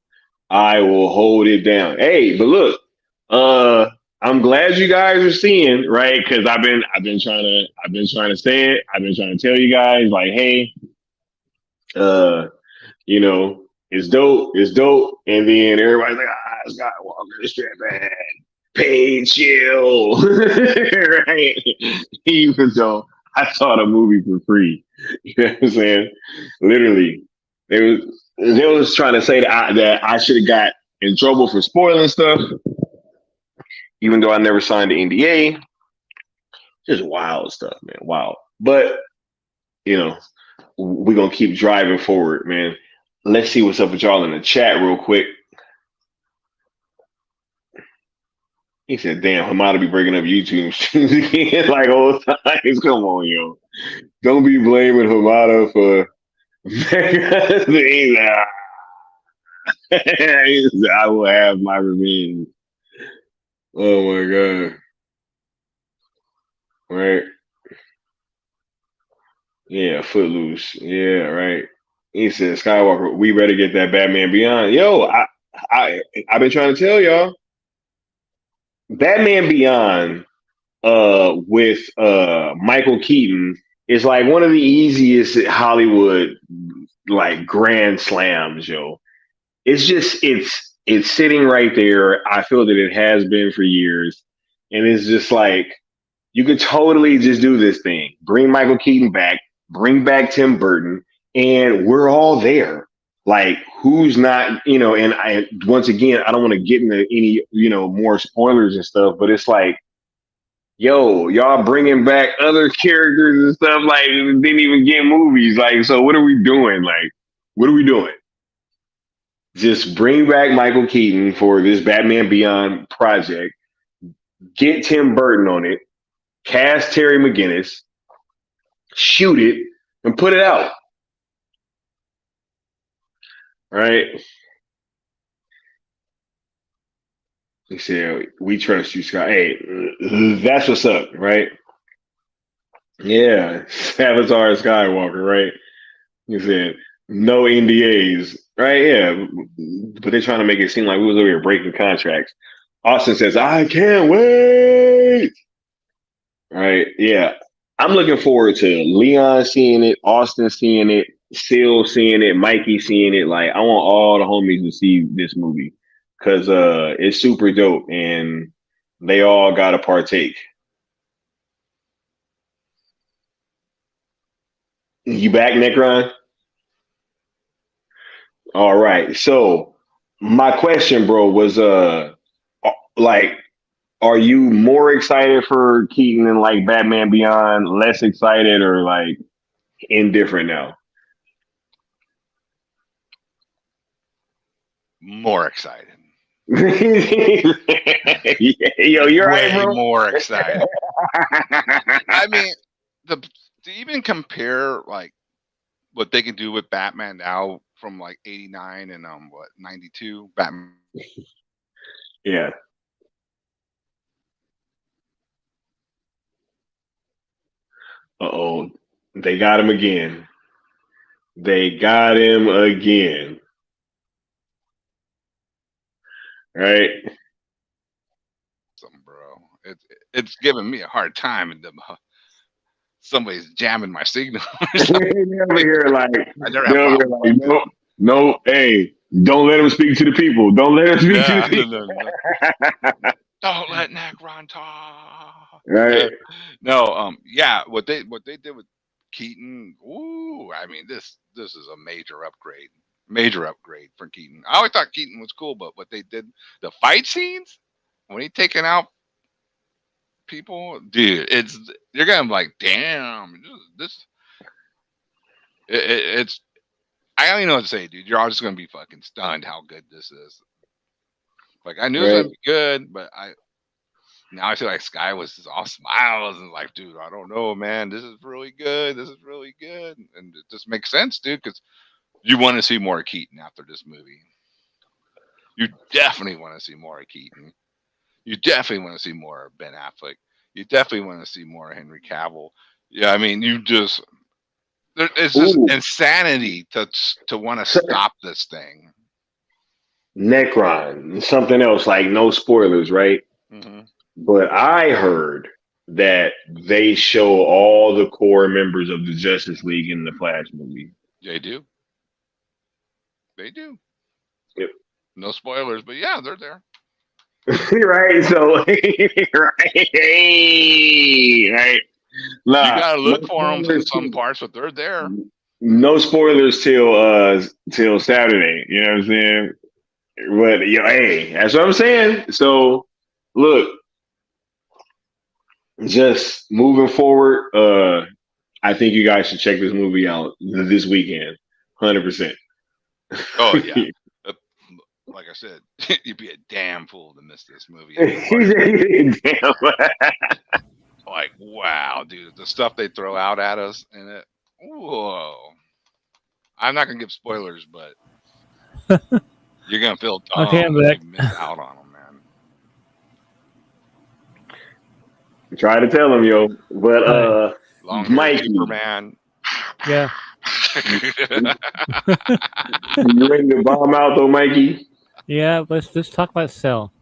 I will hold it down. Hey, but look, I'm glad you guys are seeing, right? Because I've been trying to say it. I've been trying to tell you guys, like, hey, you know, it's dope. And then everybody's like, Skywalker, Strap pain chill, right? Even though I saw the movie for free, you know what I'm saying? Literally, they was trying to say that I should have got in trouble for spoiling stuff, even though I never signed the NDA. Just wild stuff, man. Wild. But you know, we're gonna keep driving forward, man. Let's see what's up with y'all in the chat real quick. He said, damn, Hamada be breaking up YouTube streams again like old times. Come on, yo. Don't be blaming Hamada for I will have my revenge. Oh my God. Right. Yeah, Footloose. Yeah, right. He said, Skywalker, we better get that Batman Beyond. Yo, I've been trying to tell y'all. Batman Beyond with Michael Keaton is like one of the easiest Hollywood like grand slams, yo. It's just it's sitting right there. I feel that it has been for years. And it's just like you could totally just do this thing. Bring Michael Keaton back, bring back Tim Burton, and we're all there. Like, who's not, you know, and once again, I don't want to get into any, you know, more spoilers and stuff, but it's like, yo, y'all bringing back other characters and stuff, like, didn't even get movies. Like, so what are we doing? Like, what are we doing? Just bring back Michael Keaton for this Batman Beyond project, get Tim Burton on it, cast Terry McGinnis, shoot it, and put it out. right? He said, "We trust you, Scott." Hey, that's what's up, right? Yeah, Avatar Skywalker, right? He said, "No NDAs," right? Yeah, but they're trying to make it seem like we was over here breaking contracts. Austin says, "I can't wait." Right? Yeah, I'm looking forward to Leon seeing it, Austin seeing it, Seal seeing it, Mikey seeing it. Like, I want all the homies to see this movie because it's super dope and they all got to partake. You back, Necron? All right. So my question, bro, was like, are you more excited for Keaton than like Batman Beyond? Less excited or like indifferent now? More excited. Yo, Like, you're right, way bro. more excited. I mean, to even compare like what they can do with Batman now from like '89 and 92 Batman. Yeah. Uh-oh. They got him again. They got him again. Right? Something, bro. It's giving me a hard time, and somebody's jamming my signal. They're over here like, I never have they're over here problems like, like this. no, no, hey, don't let him speak to the people. Don't let him speak to the Yeah, people. don't let Necron talk. Right? Yeah, what they did with Keaton. Ooh, I mean this is a major upgrade for Keaton. I always thought Keaton was cool, but what they did, the fight scenes when he taking out people, dude, you're gonna be like, damn, this it's. I don't even know what to say, dude. You're all just gonna be fucking stunned how good this is. Like I knew it was Right? gonna be good, but now I feel like Sky was just all smiles and like, dude, I don't know, man. This is really good. This is really good, and it just makes sense, dude, because you want to see more of Keaton after this movie. You definitely want to see more of Keaton. You definitely want to see more of Ben Affleck. You definitely want to see more of Henry Cavill. Yeah, I mean, it's just Ooh, insanity to want to stop this thing. Necron, something else, like no spoilers, right? Hmm. But I heard that they show all the core members of the Justice League in the Flash movie. They do. They do. Yep. No spoilers, but yeah, they're there. Right? So, right? Right? You Nah, gotta no look for them in spoilers some parts, but they're there. no spoilers till Saturday. You know what I'm saying? But hey, that's what I'm saying. So look, just moving forward, I think you guys should check this movie out this weekend. 100%. Oh yeah. Uh, Like I said, you'd be a damn fool to miss this movie. Like, wow, dude, the stuff they throw out at us in it. Whoa. I'm not gonna give spoilers, but you're gonna feel Okay, dumb I'm if back. you miss out on them, man. Try to tell him, yo. But Hi. Long-haired Mikey, Superman. Yeah. you ready to bomb out though, Mikey? Yeah, let's talk about Cell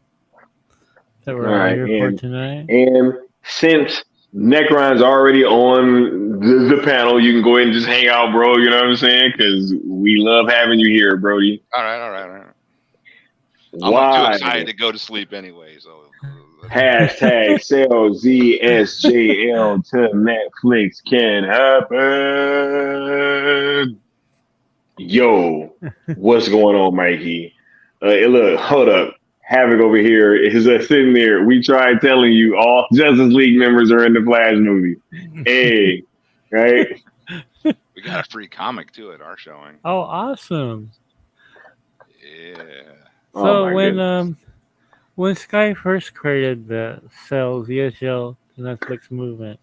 that All we're right, here for tonight. and since Necron's already on the panel, you can go ahead and just hang out, bro. You know what I'm saying? Because we love having you here, Brody. All right. I'm too Why? excited to go to sleep anyway, so Hashtag sell ZSJL to Netflix can happen. Yo, what's going on, Mikey? Look, hold up. Havoc over here is sitting there. We tried telling you all Justice League members are in the Flash movie. Hey, right? we got a free comic too at our showing. Oh, awesome! Yeah. Oh So my goodness. when Sky first created the Cell ZSL Netflix movement,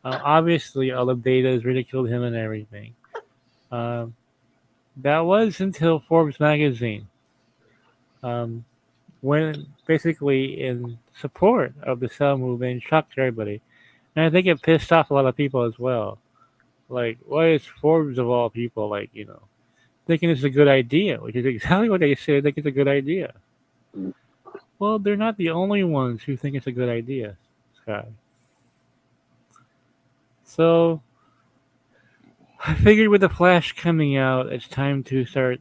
obviously all the betas ridiculed him and everything. Um, That was until Forbes magazine, um, went basically in support of the cell movement and shocked everybody. And I think it pissed off a lot of people as well. Like, why is Forbes of all people, like, thinking it's a good idea, which is exactly what they say. They think it's a good idea. Well, they're not the only ones who think it's a good idea, Sky. So I figured with the Flash coming out, it's time to start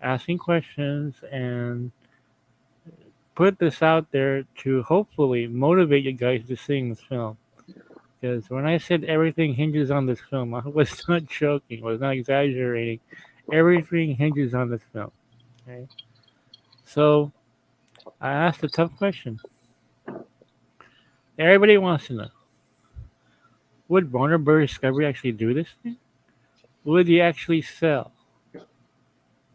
asking questions and put this out there to hopefully motivate you guys to seeing this film. Because when I said everything hinges on this film, I was not joking, I was not exaggerating. Everything hinges on this film. Okay? So I asked a tough question. Everybody wants to know: would Warner Bros. Discovery actually do this thing? Would he actually sell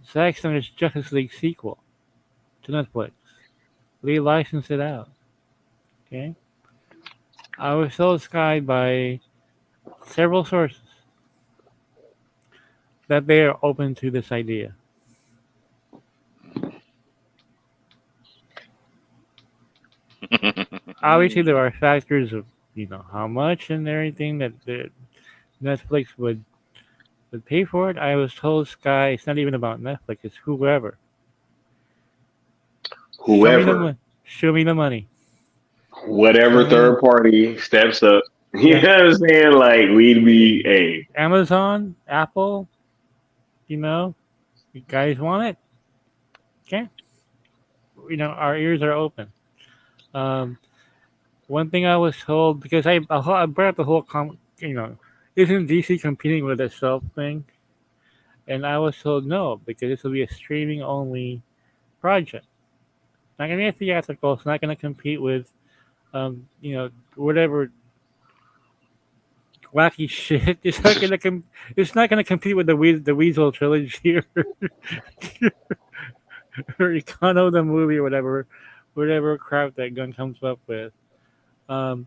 Zack Snyder's Justice League sequel to Netflix? Would he license it out? Okay. I was told Sky by several sources that they are open to this idea. Obviously, there are factors of how much and everything that Netflix would pay for it. I was told Sky it's not even about Netflix; it's whoever. Show me the Whoever, money. Show me the money. whatever Show me the third party steps up. You yeah. know what I'm saying? Like we'd be a Amazon, Apple. You guys want it? Okay. Our ears are open. Um, One thing I was told, because I brought up the whole isn't DC competing with itself thing, and I was told no because this will be a streaming only project. Not gonna be a theatrical. It's not gonna compete with whatever wacky shit. It's not gonna compete with the Weasel trilogy or Econo the movie or whatever crap that gun comes up with. Um,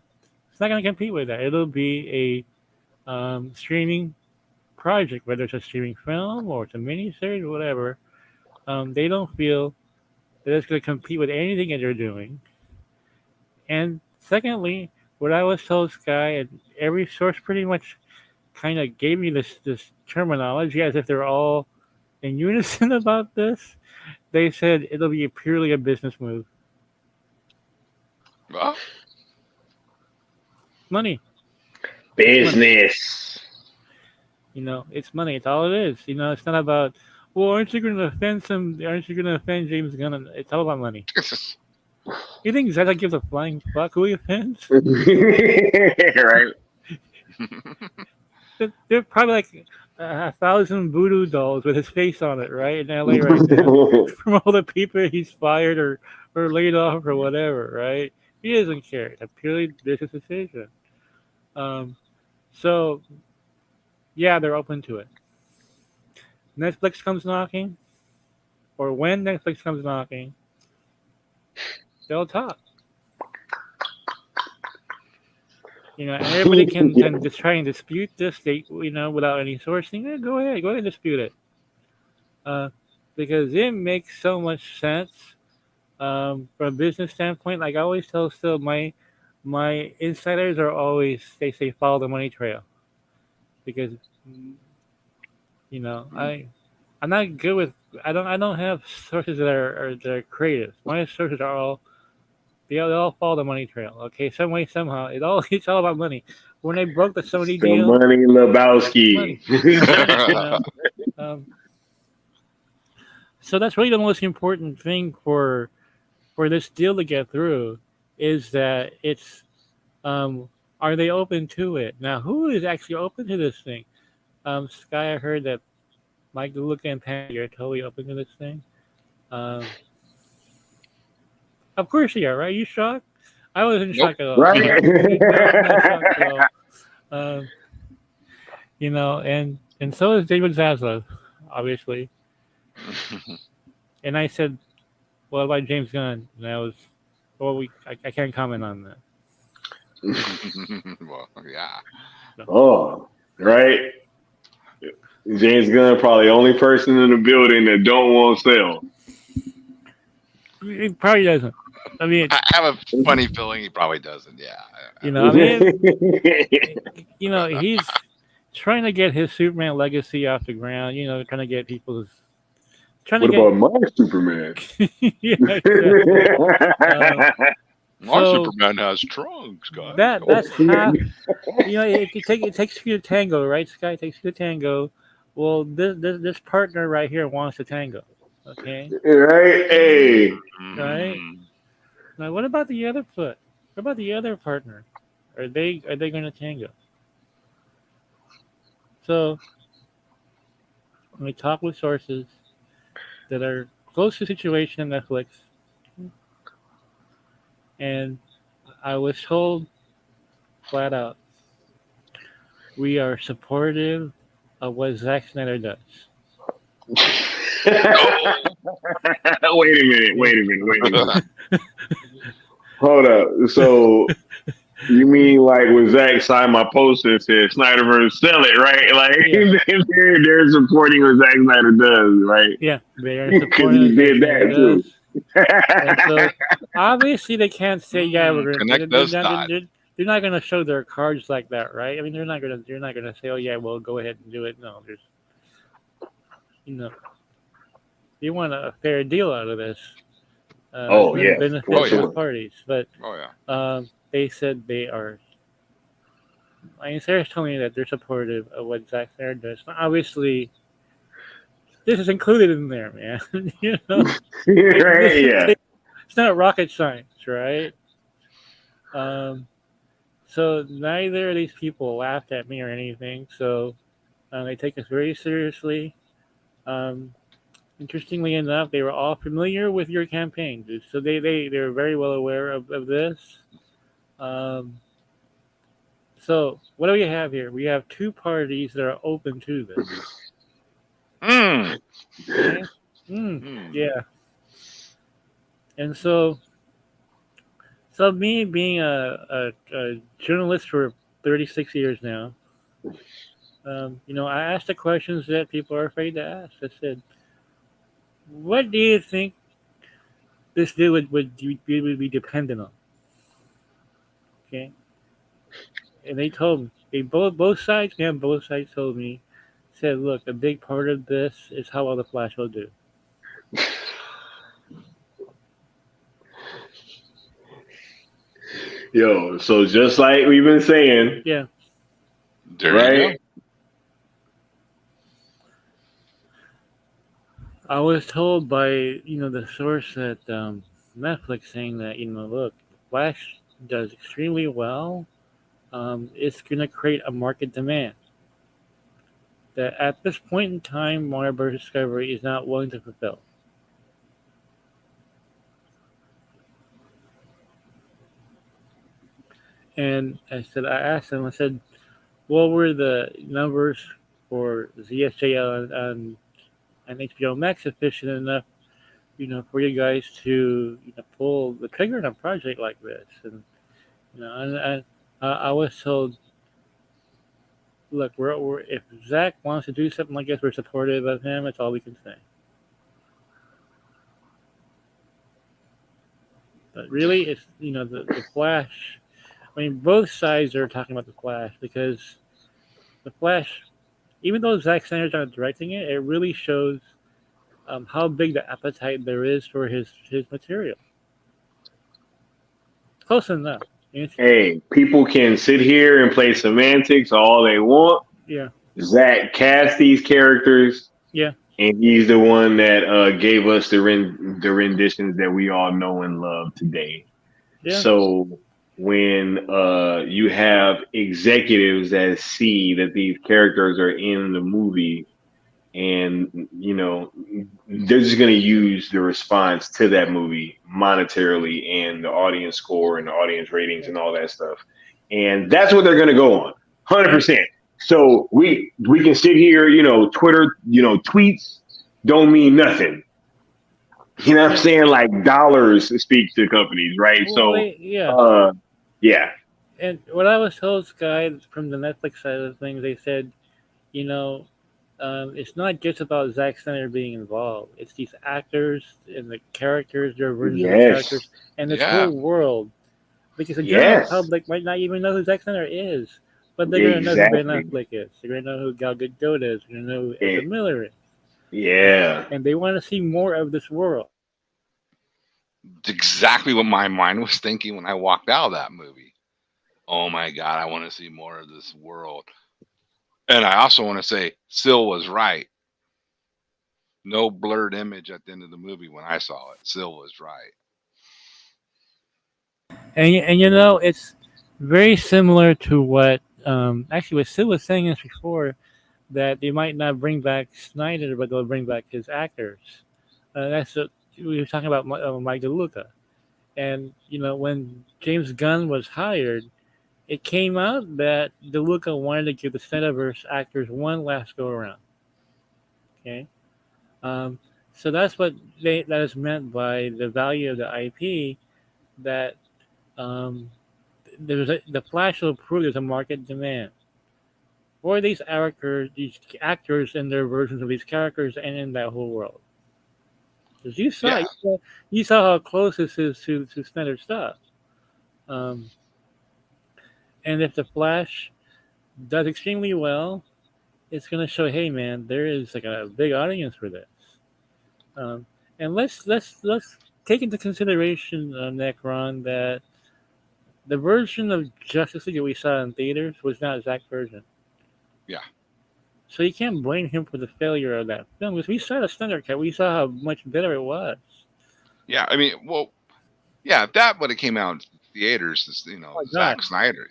it's not gonna compete with that. It'll be a streaming project, whether it's a streaming film or it's a miniseries or whatever. They don't feel that it's going to compete with anything that they're doing. And secondly, what I was told, Sky, and every source pretty much kind of gave me this terminology as if they're all in unison about this. They said it'll be purely a business move. Well, Money. It's money. business. It's money. It's all it is. It's not about, well, aren't you going to offend some? Aren't you going to offend James Gunn? It's all about money. You think Zeta gives a flying fuck who he offends? Right? They're probably like 1,000 voodoo dolls with his face on it, right, in LA right now, from all the people he's fired or laid off or whatever, right? He doesn't care. It's a purely business decision. Um, so yeah, they're open to it. Netflix comes knocking, or when Netflix comes knocking, they'll talk. And everybody can just try and dispute this, without any sourcing. Yeah, go ahead and dispute it, because it makes so much sense from a business standpoint. Like I always tell, still my insiders are always they say follow the money trail, because I'm not good with I don't have sources that are creative. My sources are all they all follow the money trail. Okay, some way somehow it's all about money. When they broke the Sony The deal, money money, Lebowski. money. Um, so that's really the most important thing for this deal to get through is that it's are they open to it now? Who is actually open to this thing? Sky, I heard that Mike DeLuca and Patty are totally open to this thing. Um, of course you are, right? You shocked? I wasn't nope. shocked at all. Right? No, I'm not shocked at all. Um, and so is David Zaslav, obviously. And I said, "What about James Gunn?" And I was, well, I can't comment on that. Well, yeah. No. Oh, right. James Gunn probably the only person in the building that don't want to sell. He probably doesn't. I mean, I have a funny feeling he probably doesn't. Yeah. you know, I mean, you know, he's trying to get his Superman legacy off the ground. You know, trying to get people's trying What to get. about my Superman? Yeah, exactly. My So- Superman has trunks, guys. That's half. You know, it takes you to tango, right? Sky takes you to tango. Well, this partner right here wants to tango. Okay, Right? Hey. right. Now, what about the other foot? What about the other partner? Are they going to tango? So, when we talk with sources that are close to the situation at Netflix, and I was told flat out, we are supportive of what Zack Snyder does. Wait a minute. Hold up. So you mean like when Zach signed my poster and said Snyderverse sell it, right? Like Yeah. they're supporting what Zack Snyder does, right? Yeah, they are Because supportive he of did what Snyder that too. does. And so obviously they can't say, yeah, we're going Connect those dots. they're not going to show their cards like that, right? I mean, they're not going to say, oh yeah, well, go ahead and do it. No, there's, you know, you want a fair deal out of this. Oh, yeah. benefit Oh, to yeah. the parties, but Oh yeah. they said they are. I mean, Sarah's telling me that they're supportive of what Zack Snyder does. Now, obviously, this is included in there, man. You know, Right, yeah. it's not rocket science, right? So neither of these people laughed at me or anything. So they take us very seriously. Interestingly enough, they were all familiar with your campaign, dude. So they're very well aware of this. So what do we have here? We have two parties that are open to this. Okay? Yeah. And so me being a journalist for 36 years now, you know, I asked the questions that people are afraid to ask. I said, what do you think this deal would be dependent on? Okay. And they told me, both sides, man, both sides told me, said, look, a big part of this is how well the Flash will do. Yo, so just like we've been saying, Yeah. There you right? I was told by, you know, the source at Netflix saying that, you know, look, Flash does extremely well. It's going to create a market demand that at this point in time, Warner Bros. Discovery is not willing to fulfill. And I asked them, I said, what were the numbers for ZSJL and HBO Max sufficient enough, you know, for you guys to, you know, pull the trigger on a project like this? And, you know, and I was told, look, we're if Zach wants to do something like this, we're supportive of him. That's all we can say. But really, it's, you know, the Flash. I mean, both sides are talking about the Flash because the Flash, even though Zack Snyder's not directing it, it really shows how big the appetite there is for his material. Close enough. Hey, people can sit here and play semantics all they want. Yeah. Zach cast these characters. Yeah. And he's the one that gave us the renditions that we all know and love today. Yeah. So when you have executives that see that these characters are in the movie, and you know they're just going to use the response to that movie monetarily and the audience score and the audience ratings and all that stuff, and that's what they're going to go on 100%. So we can sit here, you know, Twitter, you know, tweets don't mean nothing. You know what I'm saying? Like dollars speak to companies, right? Well, so yeah. And what I was told, Sky, from the Netflix side of things, they said, you know, it's not just about Zack Snyder being involved. It's these actors and the characters, their versions of those Yes. characters, and this Yeah. whole world. Because the general Yes. public might not even know who Zack Snyder is, but they're gonna know who Ben Exactly. Affleck is. They're gonna know who Gal Gadot is. They're gonna know who Ezra It, Miller is, yeah. and they want to see more of this world. It's exactly what my mind was thinking when I walked out of that movie. Oh my God, I want to see more of this world. And I also want to say, Sil was right. No blurred image at the end of the movie when I saw it. Sil was right. And you know, it's very similar to what actually what Sid was saying this before, that they might not bring back Snyder, but they'll bring back his actors. That's what we were talking about, Mike DeLuca. And you know, when James Gunn was hired, it came out that DeLuca wanted to give the Snyderverse actors one last go around. Okay, um, so that's what that is meant by the value of the IP. That um, the Flash will prove there's a market demand for these actors, and their versions of these characters, and in that whole world. Because Yeah. you saw how close this is to Snyder stuff. Um, and if the Flash does extremely well, it's going to show, hey man, there is like a big audience for this. Um, and let's take into consideration, Necron, that the version of Justice League that we saw in theaters was not Zack's version. Yeah. So you can't blame him for the failure of that film, because we saw the Thunder Cut. We saw how much better it was. Yeah. I mean, well, yeah, if that would have came out in theaters, you know, Oh my Zack God. Snyder,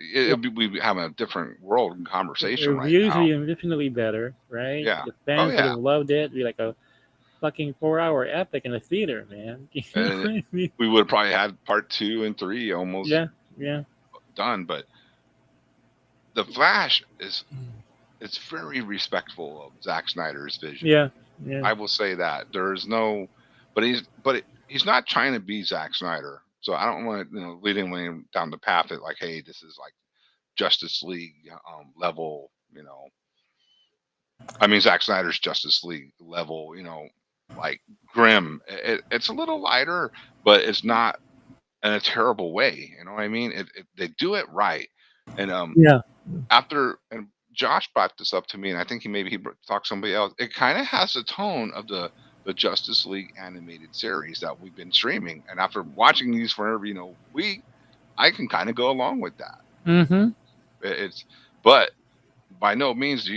we'd have a different world and The conversation right reviews now. would be infinitely better, right? Yeah. The Oh, fans would yeah. have loved it. It'd be like a fucking 4 hour epic in a theater, man. You know And what I mean? we would have probably had part 2 and 3 almost Yeah, yeah. done. But the Flash it's very respectful of Zack Snyder's vision. Yeah, yeah. I will say that there's no, but he's not trying to be Zack Snyder. So I don't want to lead him down the path that like, hey, this is like Justice League level. I mean Zack Snyder's Justice League level. Like grim. It's a little lighter, but it's not in a terrible way. You know what I mean? They do it right, and Yeah. after and Josh brought this up to me, and I think he talked to somebody else. It kind of has the tone of the Justice League animated series that we've been streaming, and after watching these for every week, I can kind of go along with that. Mm-hmm. But by no means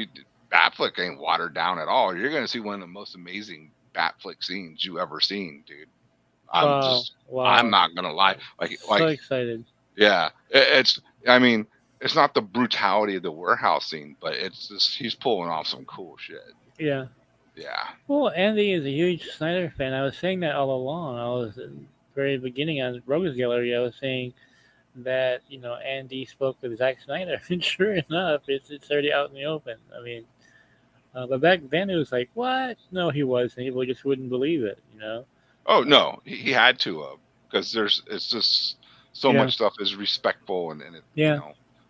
Batflick ain't watered down at all. You're gonna see one of the most amazing Batflick scenes you ever seen, dude. Wow. I'm not gonna lie. So excited. Yeah, I mean, it's not the brutality of the warehouse scene, but it's just he's pulling off some cool shit. Yeah. Yeah. Well, Andy is a huge Snyder fan. I was saying that all along. I was at the very beginning on Rogues Gallery. I was saying that Andy spoke with Zack Snyder, and sure enough, it's already out in the open. I mean, but back then it was like, what? No, he wasn't. People just wouldn't believe it. Oh no, he had to because it's just so Yeah. much stuff is respectful and it, Yeah.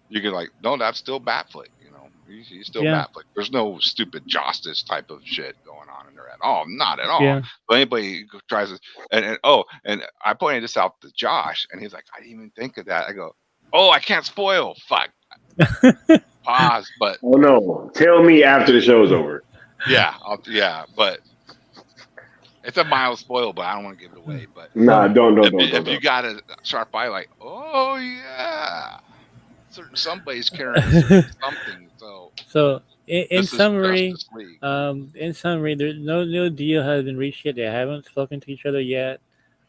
you can like, no, that's still Batflick. He's still Yeah. Batflick. There's no stupid justice type of shit going on in there at all. Not at all. Yeah. But anybody who tries to, and I pointed this out to Josh, and he's like, I didn't even think of that. I go, oh, I can't spoil. Fuck. Pause. But Oh no! Tell me after the show's over. yeah, but it's a mild spoil, but I don't want to give it away. But Nah, don't. if you got a sharp eye, like, oh yeah, somebody's carrying something. So in This is summary, Justice League. there's no deal has been reached yet. They haven't spoken to each other yet.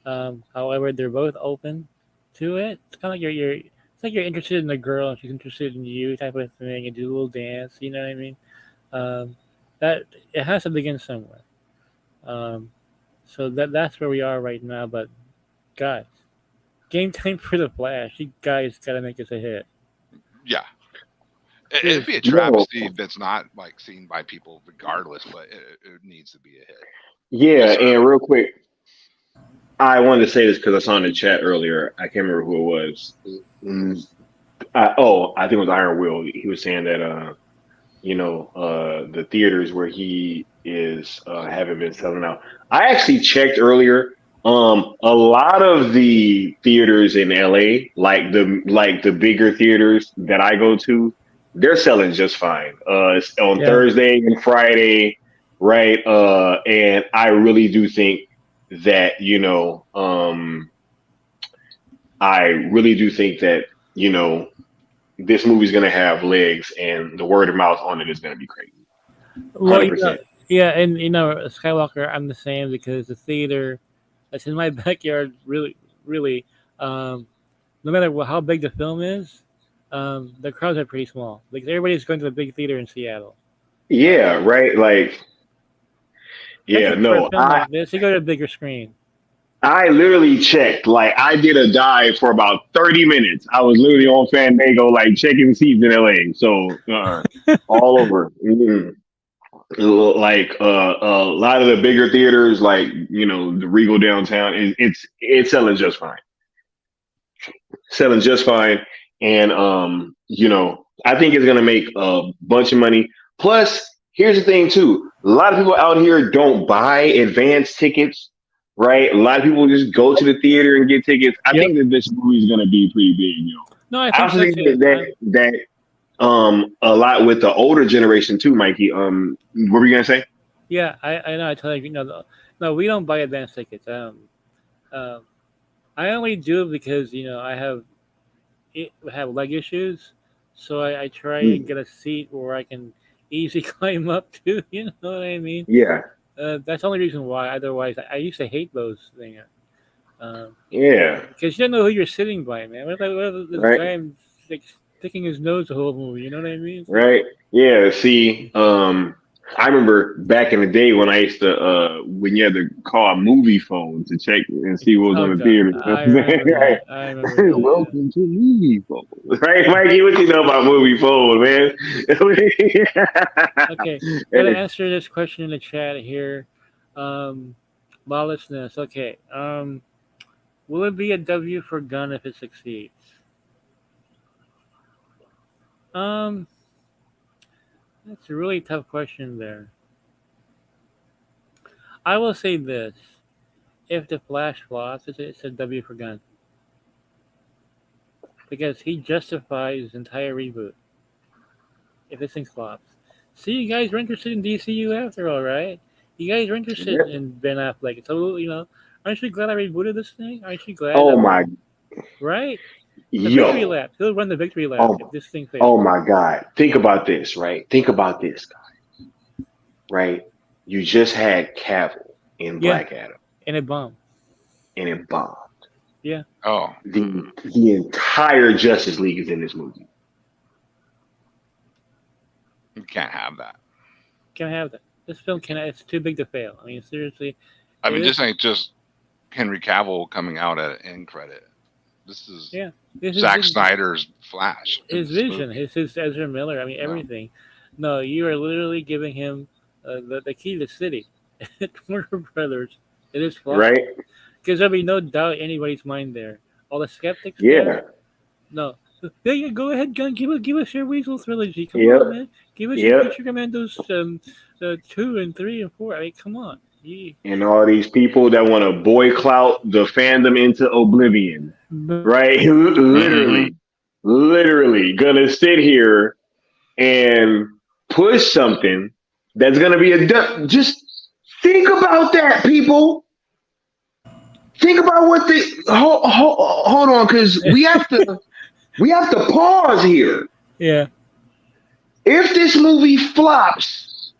However, they're both open to it. It's kind of like it's like you're interested in the girl and she's interested in you, type of thing, and do a little dance. You know what I mean? That it has to begin somewhere. So that's where we are right now. But guys, game time for the Flash. You guys gotta make this a hit. Yeah. It'd be a travesty if it's not like seen by people regardless, but it needs to be a hit. Yeah, and real quick, I wanted to say this because I saw in the chat earlier. I can't remember who it was. I think it was Iron Will. He was saying that the theaters where he is haven't been selling out. I actually checked earlier. A lot of the theaters in LA, like the bigger theaters that I go to, they're selling just fine. It's on Yeah. Thursday and Friday, right? And I really do think that I really do think that you know this movie's gonna have legs, and the word of mouth on it is gonna be crazy. Well, 100%. yeah, and Skywalker, I'm the same because the theater that's in my backyard really, um, no matter how big the film is, the crowds are pretty small. Like everybody's going to the big theater in Seattle. Uh, Yeah, right. Like, yeah, especially for a no, film like this, you go to a bigger screen. I literally checked. Like, I did a dive for about 30 minutes. I was literally on Fandango, like checking seats in LA. So, all over. Like, a lot of the bigger theaters, like the Regal downtown, it's selling just fine. Selling just fine. And I think it's gonna make a bunch of money. Plus, here's the thing too. A lot of people out here don't buy advance tickets, right? A lot of people just go to the theater and get tickets. I Yep. think that this movie is gonna be pretty big, No, I I think also so think too. that a lot with the older generation too, Mikey. What were you gonna say? Yeah, I know. I tell you, no, we don't buy advance tickets. Um, I only do it because I have leg issues, so I try and Hmm. get a seat where I can easily climb up to. You know what I mean? Yeah, That's the only reason why. Otherwise, I used to hate those things. Um, yeah, because you don't know who you're sitting by, man. What if this right. guy like sticking his nose the whole movie? You know what I mean? It's like, Right. Yeah. See, I remember back in the day when I used to, when you had to call a movie phone to check and see what was oh on the god, theater. You know I what I'm remember saying? that. Right. I remember that. Welcome to movie phone. Right, Mikey? What you know about movie phone, man? Yeah. Okay, gotta answer this question in the chat here. Um, Lawlessness. Okay. Will it be a W for Gun if it succeeds? Um, that's a really tough question there. I will say this: if the Flash flops, it's a W for Gun because he justifies his entire reboot. If this thing flops, see, you guys were interested in DCU after all, right? You guys were interested Yeah. in Ben Affleck. So aren't you glad I rebooted this thing? Aren't you glad Oh my, right? It's a victory yo. lap. He'll run the victory lap if Oh, this thing oh fails. my God. Think about this, right? Think about this, right? You just had Cavill in Yeah, Black Adam, and it bombed. and it bombed. Yeah, Oh, The entire Justice League is in this movie. you can't have that. can't have that. This film cannot. It's too big to fail. I mean, seriously, I mean, it this is. ain't just Henry Cavill coming out at end credit. This is Yeah, this is Zack Snyder's Flash in his this vision. movie. His Ezra Miller. I mean, No. everything. No, you are literally giving him the key to the city. Warner Brothers. It is flawed Right? because there'll be no doubt in anybody's mind there. All the skeptics there. Yeah. No. Yeah, go ahead, Gun. Give us your Weasel trilogy. Come Yep. on, man. Give us your Yep. Creature Commandos 2 and 3 and 4. I mean, come on. And all these people that want to boyclout the fandom into oblivion. Right? Mm-hmm. Literally gonna sit here and push something that's gonna be just think about that, people. Think about what the hold on, because we have to pause here. Yeah. If this movie flops,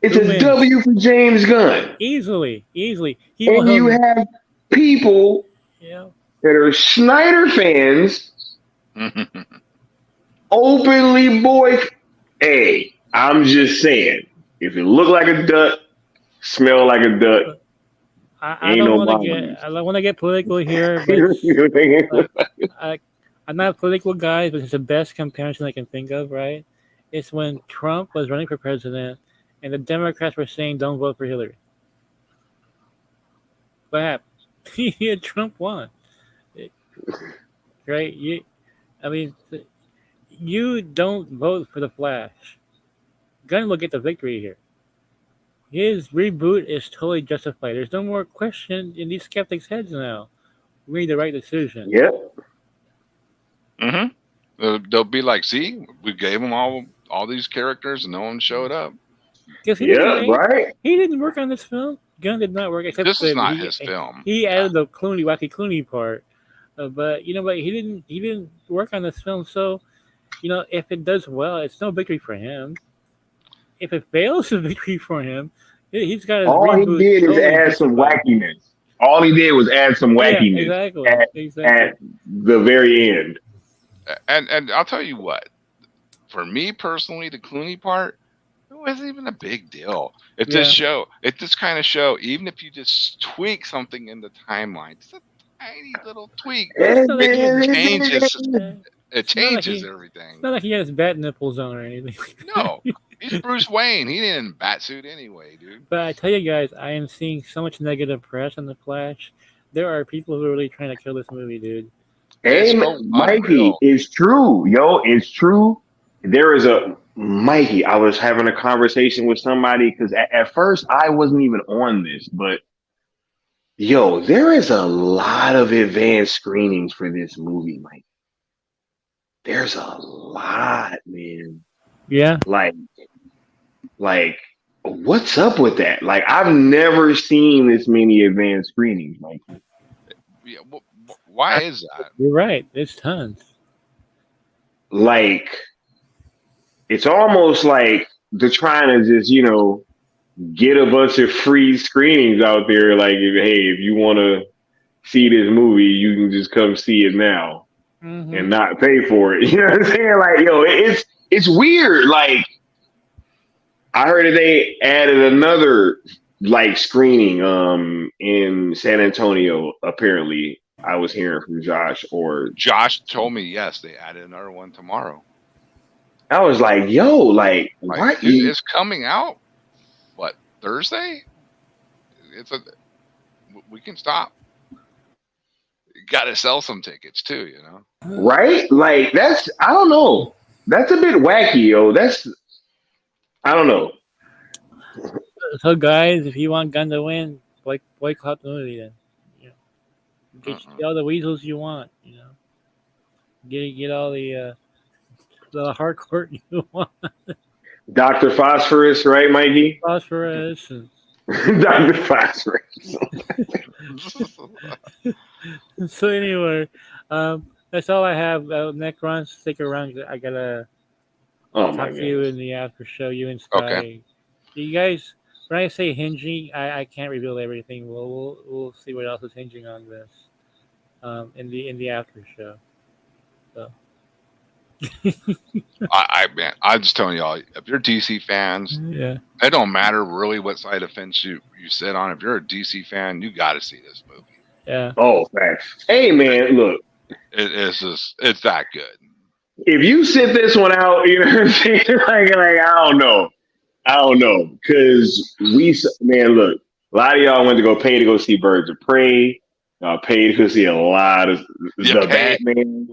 it's Who a wins? W for James Gunn. Easily. He will And you have. have people Yeah. that are Snyder fans openly Hey, I'm just saying, if it look like a duck, smell like a duck, I ain't don't no want to boundaries. get. I don't want to get political here, but I, I'm not a political guy, but it's the best comparison I can think of. Right? It's when Trump was running for president, and the Democrats were saying, "Don't vote for Hillary." What happened? Yeah, Trump won. Right? I mean, you don't vote for the Flash. Gunn will get the victory here. His reboot is totally justified. There's no more question in these skeptics' heads now. We made the right decision. Yep. They'll be like, see, we gave them all these characters and no one showed up. Because Yep. Right. he didn't work on this film. Gunn did not work except This is that not his film. he added the wacky Clooney part. But but he didn't work on this film. So if it does well, it's no victory for him. If it fails, it's a victory for him. He's got his All he reboot did is totally add some justified. wackiness. All he did was add some Yeah, wackiness exactly. at the very end. And I'll tell you what, for me personally, the Clooney part, it wasn't even a big deal. It's this kind of show, even if you just tweak something in the timeline, just a tiny little tweak, it changes everything. It's not like he has bat nipples on or anything. No, he's Bruce Wayne. He didn't in a bat suit anyway, dude. But I tell you guys, I am seeing so much negative press on The Flash. There are people who are really trying to kill this movie, dude. Hey, Mikey, it's true. Yo, it's true. There is Mikey, I was having a conversation with somebody because at first I wasn't even on this, but yo, there is a lot of advanced screenings for this movie, Mike. There's a lot, man. Yeah. Like, what's up with that? Like, I've never seen this many advanced screenings, Mikey. Yeah, why is that? You're right. There's tons. Like, it's almost like they're trying to just, get a bunch of free screenings out there. Like, if you want to see this movie, you can just come see it now and not pay for it. You know what I'm saying? Like, yo, it's weird. Like, I heard that they added another screening in San Antonio. Apparently, I was hearing from Josh told me yes, they added another one tomorrow. I was like, yo, what? It's coming out. What, Thursday? We can stop. You got to sell some tickets too, Right? Like, I don't know. That's a bit wacky, yo. I don't know. So, guys, if you want Gunn to win, boycott the movie then. Get all the weasels you want, Get all the hardcore you want. Dr. Phosphorus, right, Mikey? Phosphorus. Dr. Phosphorus. So anyway, that's all I have. Necron, stick around. I gotta talk to you in the after show. You and Sky. Okay. You guys, when I say hinging, I can't reveal everything. We'll see what else is hinging on this in the after show. So. I'm just telling y'all, if you're DC fans, it don't matter really what side of the fence you sit on. If you're a DC fan, you got to see this movie. Yeah. Oh, facts. Hey, man, look, it's that good. If you sit this one out, you know what I'm saying? like I don't know, because look, a lot of y'all went to pay to go see Birds of Prey. Y'all paid to go see a lot of the Batman.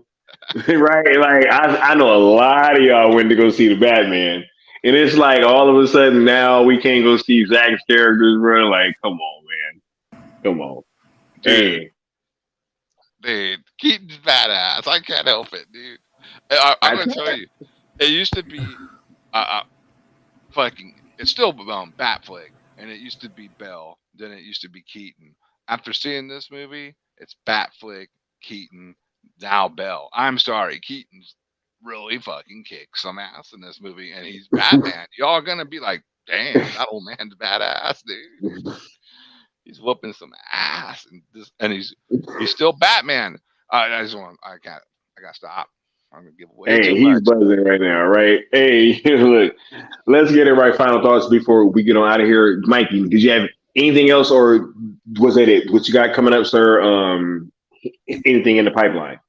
Right? Like, I know a lot of y'all went to go see the Batman. And it's like all of a sudden now we can't go see Zach's characters, bro. Like, come on, man. Come on. Dude, Keaton's badass. I can't help it, dude. I'm going to tell you. It used to be it's still Batflick. And it used to be Bell. Then it used to be Keaton. After seeing this movie, it's Batflick, Keaton, now Bell. I'm sorry, Keaton's really fucking kicks some ass in this movie, and he's Batman. Y'all gonna be like, damn, that old man's badass, dude. He's whooping some ass, and he's still Batman. I gotta stop. I'm gonna give away. Hey, he's buzzing right now, right? Hey, look, let's get it right. Final thoughts before we get on out of here. Mikey, did you have anything else, or was that it? What you got coming up, sir? Anything in the pipeline?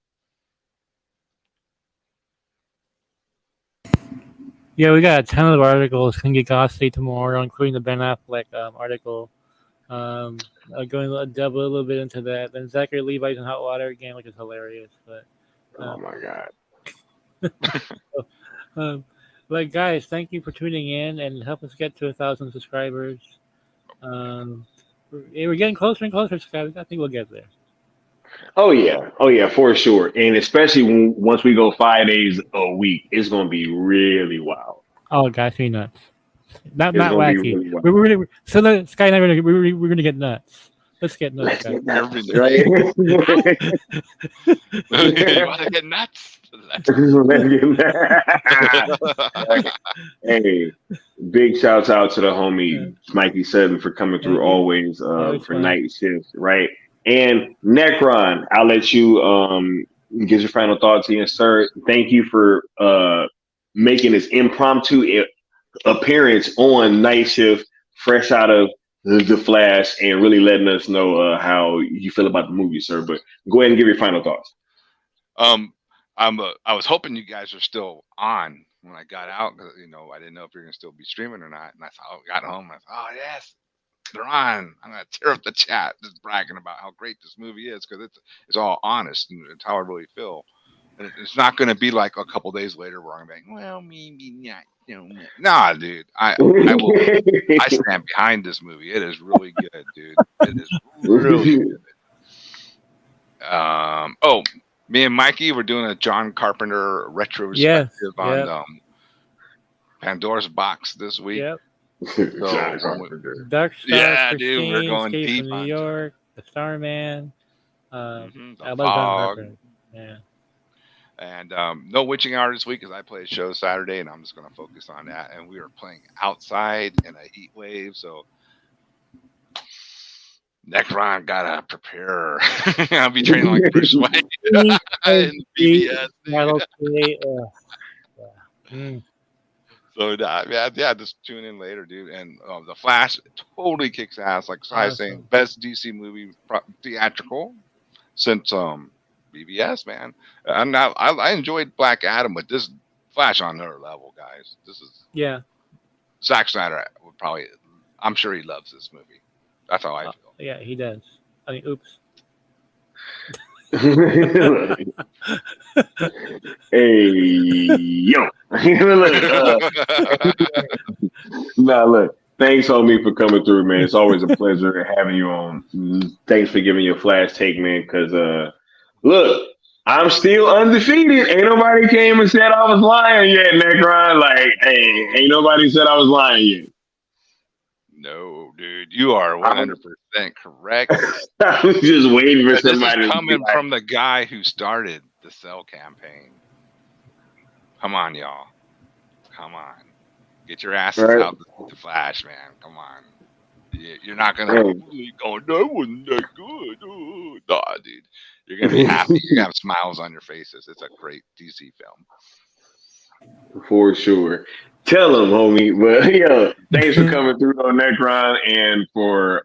Yeah, we got a ton of articles. Can get Gossip tomorrow, including the Ben Affleck article. Going to delve a little bit into that. Then Zachary Levi's in hot water again, which is hilarious. But oh my god. But guys, thank you for tuning in and help us get to 1,000 subscribers. Um, we're getting closer and closer, Scott. I think we'll get there. Oh yeah, for sure. And especially once we go 5 days a week, it's gonna be really wild. Oh, guys, be nuts. Not It's gonna be wacky. really wild. We're really so the Sky and I we're gonna get nuts. Let's get nuts, Let's guys. get nuts, right? You want to get nuts? Let's get nuts. Hey, big shouts out to the homie Mikey Sutton for coming through always for fun. night shift, right? And Necron, I'll let you get your final thoughts here, sir. Thank you for making this impromptu appearance on night shift, fresh out of the Flash, and really letting us know how you feel about the movie, sir. But go ahead and give your final thoughts. I was hoping you guys are still on when I got out, because I didn't know if you're gonna still be streaming or not. And I thought, I got home, I thought, oh yes, they're on. I'm gonna tear up the chat, just bragging about how great this movie is, because it's all honest and it's how I really feel. And it's not gonna be like a couple days later where I'm like, well, maybe not. Nah, dude. I stand behind this movie. It is really good, dude. It is really good. Me and Mikey were doing a John Carpenter retrospective on Pandora's Box this week. Yep. So, Dark Star, yeah, dude, we're going Escape deep from on New York, The Starman, the John Fog. Carpenter. Yeah. And no witching hour this week because I play a show Saturday, and I'm just going to focus on that. And we were playing outside in a heat wave, so Necron gotta prepare. I'll be training like Bruce Wayne in BBS. So yeah, just tune in later, dude. And the Flash totally kicks ass. Like I was saying, best DC movie theatrical since BBS, man. And I enjoyed Black Adam, but this Flash on another level, guys. This is Zack Snyder would probably. I'm sure he loves this movie. That's how I feel. Yeah, he does. I mean, oops. Hey yo. Look. Thanks, homie, for coming through, man. It's always a pleasure having you on. Thanks for giving your Flash take, man. Because look, I'm still undefeated. Ain't nobody came and said I was lying yet, Necron. Like, hey, ain't nobody said I was lying yet. No, dude, you are 100% correct. I was just waiting for somebody. This is coming from the guy who started the Cell campaign. Come on, y'all. Come on. Get your asses out the Flash, man. Come on. You're not going to go, that wasn't that good. Oh, nah, dude. You're going to be happy. You're going to have smiles on your faces. It's a great DC film. For sure. Tell them, homie. But yeah, thanks for coming through on Necron and for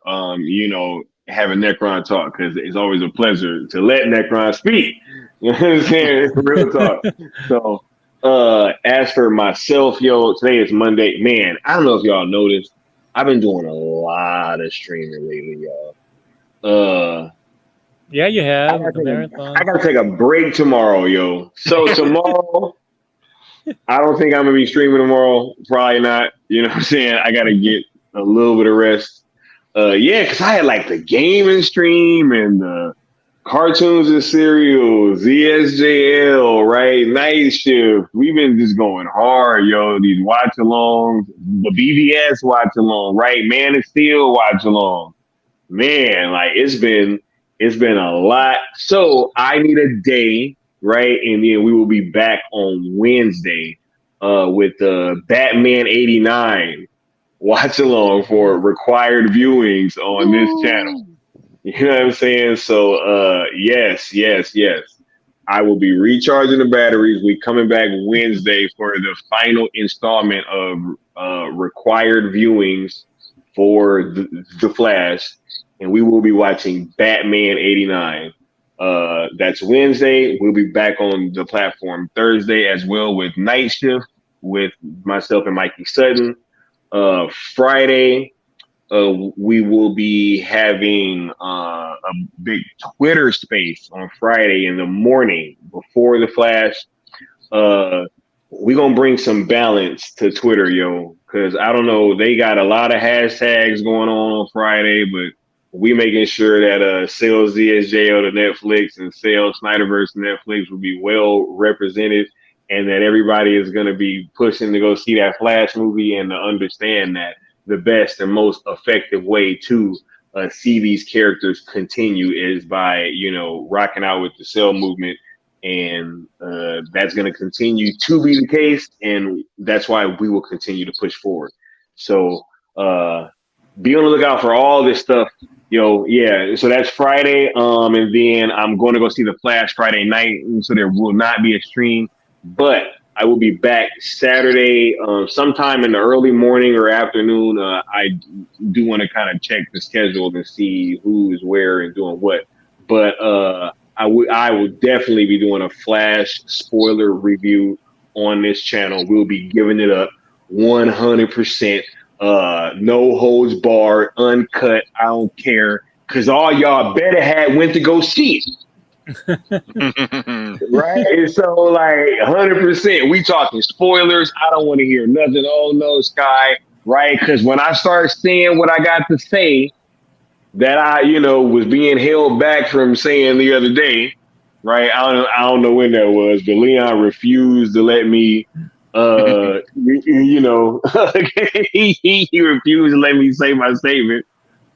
having Necron talk, because it's always a pleasure to let Necron speak. You know what I'm saying? It's real talk. So as for myself, today is Monday. Man, I don't know if y'all noticed. I've been doing a lot of streaming lately, y'all. Yeah, you have. I gotta take a break tomorrow, yo. So tomorrow I don't think I'm gonna be streaming tomorrow. Probably not. You know what I'm saying? I gotta get a little bit of rest. Because I had like the gaming stream and the cartoons and serials, ZSJL, right? Night shift. We've been just going hard, yo. These watch alongs, the BVS watch along, right? Man of Steel watch along. Man, like it's been a lot. So I need a day. Right, and then we will be back on Wednesday with the Batman '89 watch along for required viewings on this channel. You know what I'm saying? So yes. I will be recharging the batteries. We coming back Wednesday for the final installment of required viewings for the Flash, and we will be watching Batman '89. That's Wednesday. We'll be back on the platform Thursday as well with Night Shift with myself and Mikey Sutton. Friday, we will be having a big Twitter space on Friday in the morning before the Flash. we gonna bring some balance to Twitter, yo. Cause I don't know, they got a lot of hashtags going on Friday, but we making sure that Sales ZSJL to Netflix and Sales Snyderverse to Netflix will be well represented, and that everybody is gonna be pushing to go see that Flash movie and to understand that the best and most effective way to see these characters continue is by rocking out with the Cell movement, and that's going to continue to be the case, and that's why we will continue to push forward. So be on the lookout for all this stuff, yo. Yeah, so that's Friday, and then I'm going to go see the Flash Friday night, so there will not be a stream, but I will be back Saturday, sometime in the early morning or afternoon. I do want to kind of check the schedule and see who's where and doing what. But I will definitely be doing a Flash spoiler review on this channel. We'll be giving it up 100%. No holds barred, uncut. I don't care, because all y'all better went to go see it. Right? And so, like, 100%, we talking spoilers. I don't want to hear nothing. Oh no, Sky, right? Because when I start saying what I got to say that I was being held back from saying the other day, right? I don't know when that was, but Leon refused to let me he refused to let me say my statement.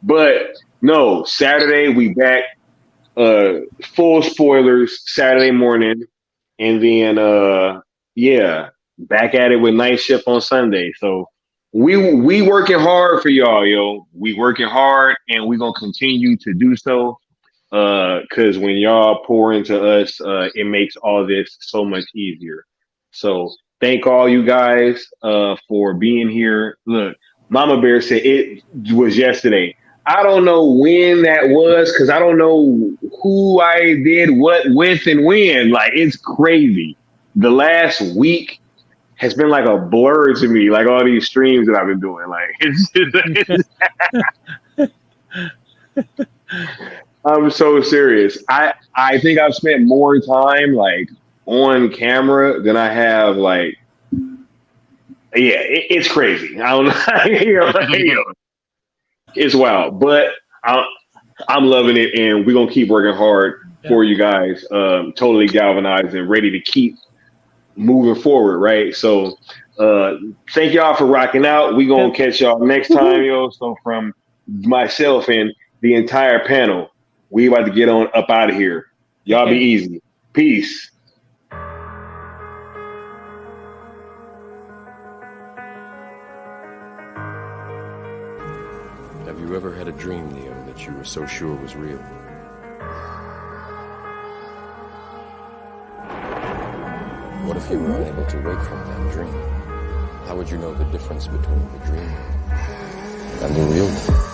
But no, Saturday we back. Full spoilers Saturday morning, and then back at it with Night Shift on Sunday. So we working hard for y'all, yo. We working hard, and we gonna continue to do so. Because when y'all pour into us, it makes all this so much easier. So thank all you guys for being here. Look, Mama Bear said it was yesterday. I don't know when that was, because I don't know who I did what with and when. Like, it's crazy. The last week has been like a blur to me, like all these streams that I've been doing. Like, I'm so serious. I think I've spent more time like on camera than I have like, it's crazy. I don't know. It's wild, but I'm loving it, and we're gonna keep working hard for you guys. Totally galvanized and ready to keep moving forward, right? So thank y'all for rocking out. We gonna catch y'all next time, yo. So from myself and the entire panel, we about to get on up out of here. Y'all be easy. Peace. Have you ever had a dream, Neo, that you were so sure was real? What if you were unable to wake from that dream? How would you know the difference between the dream and the real one?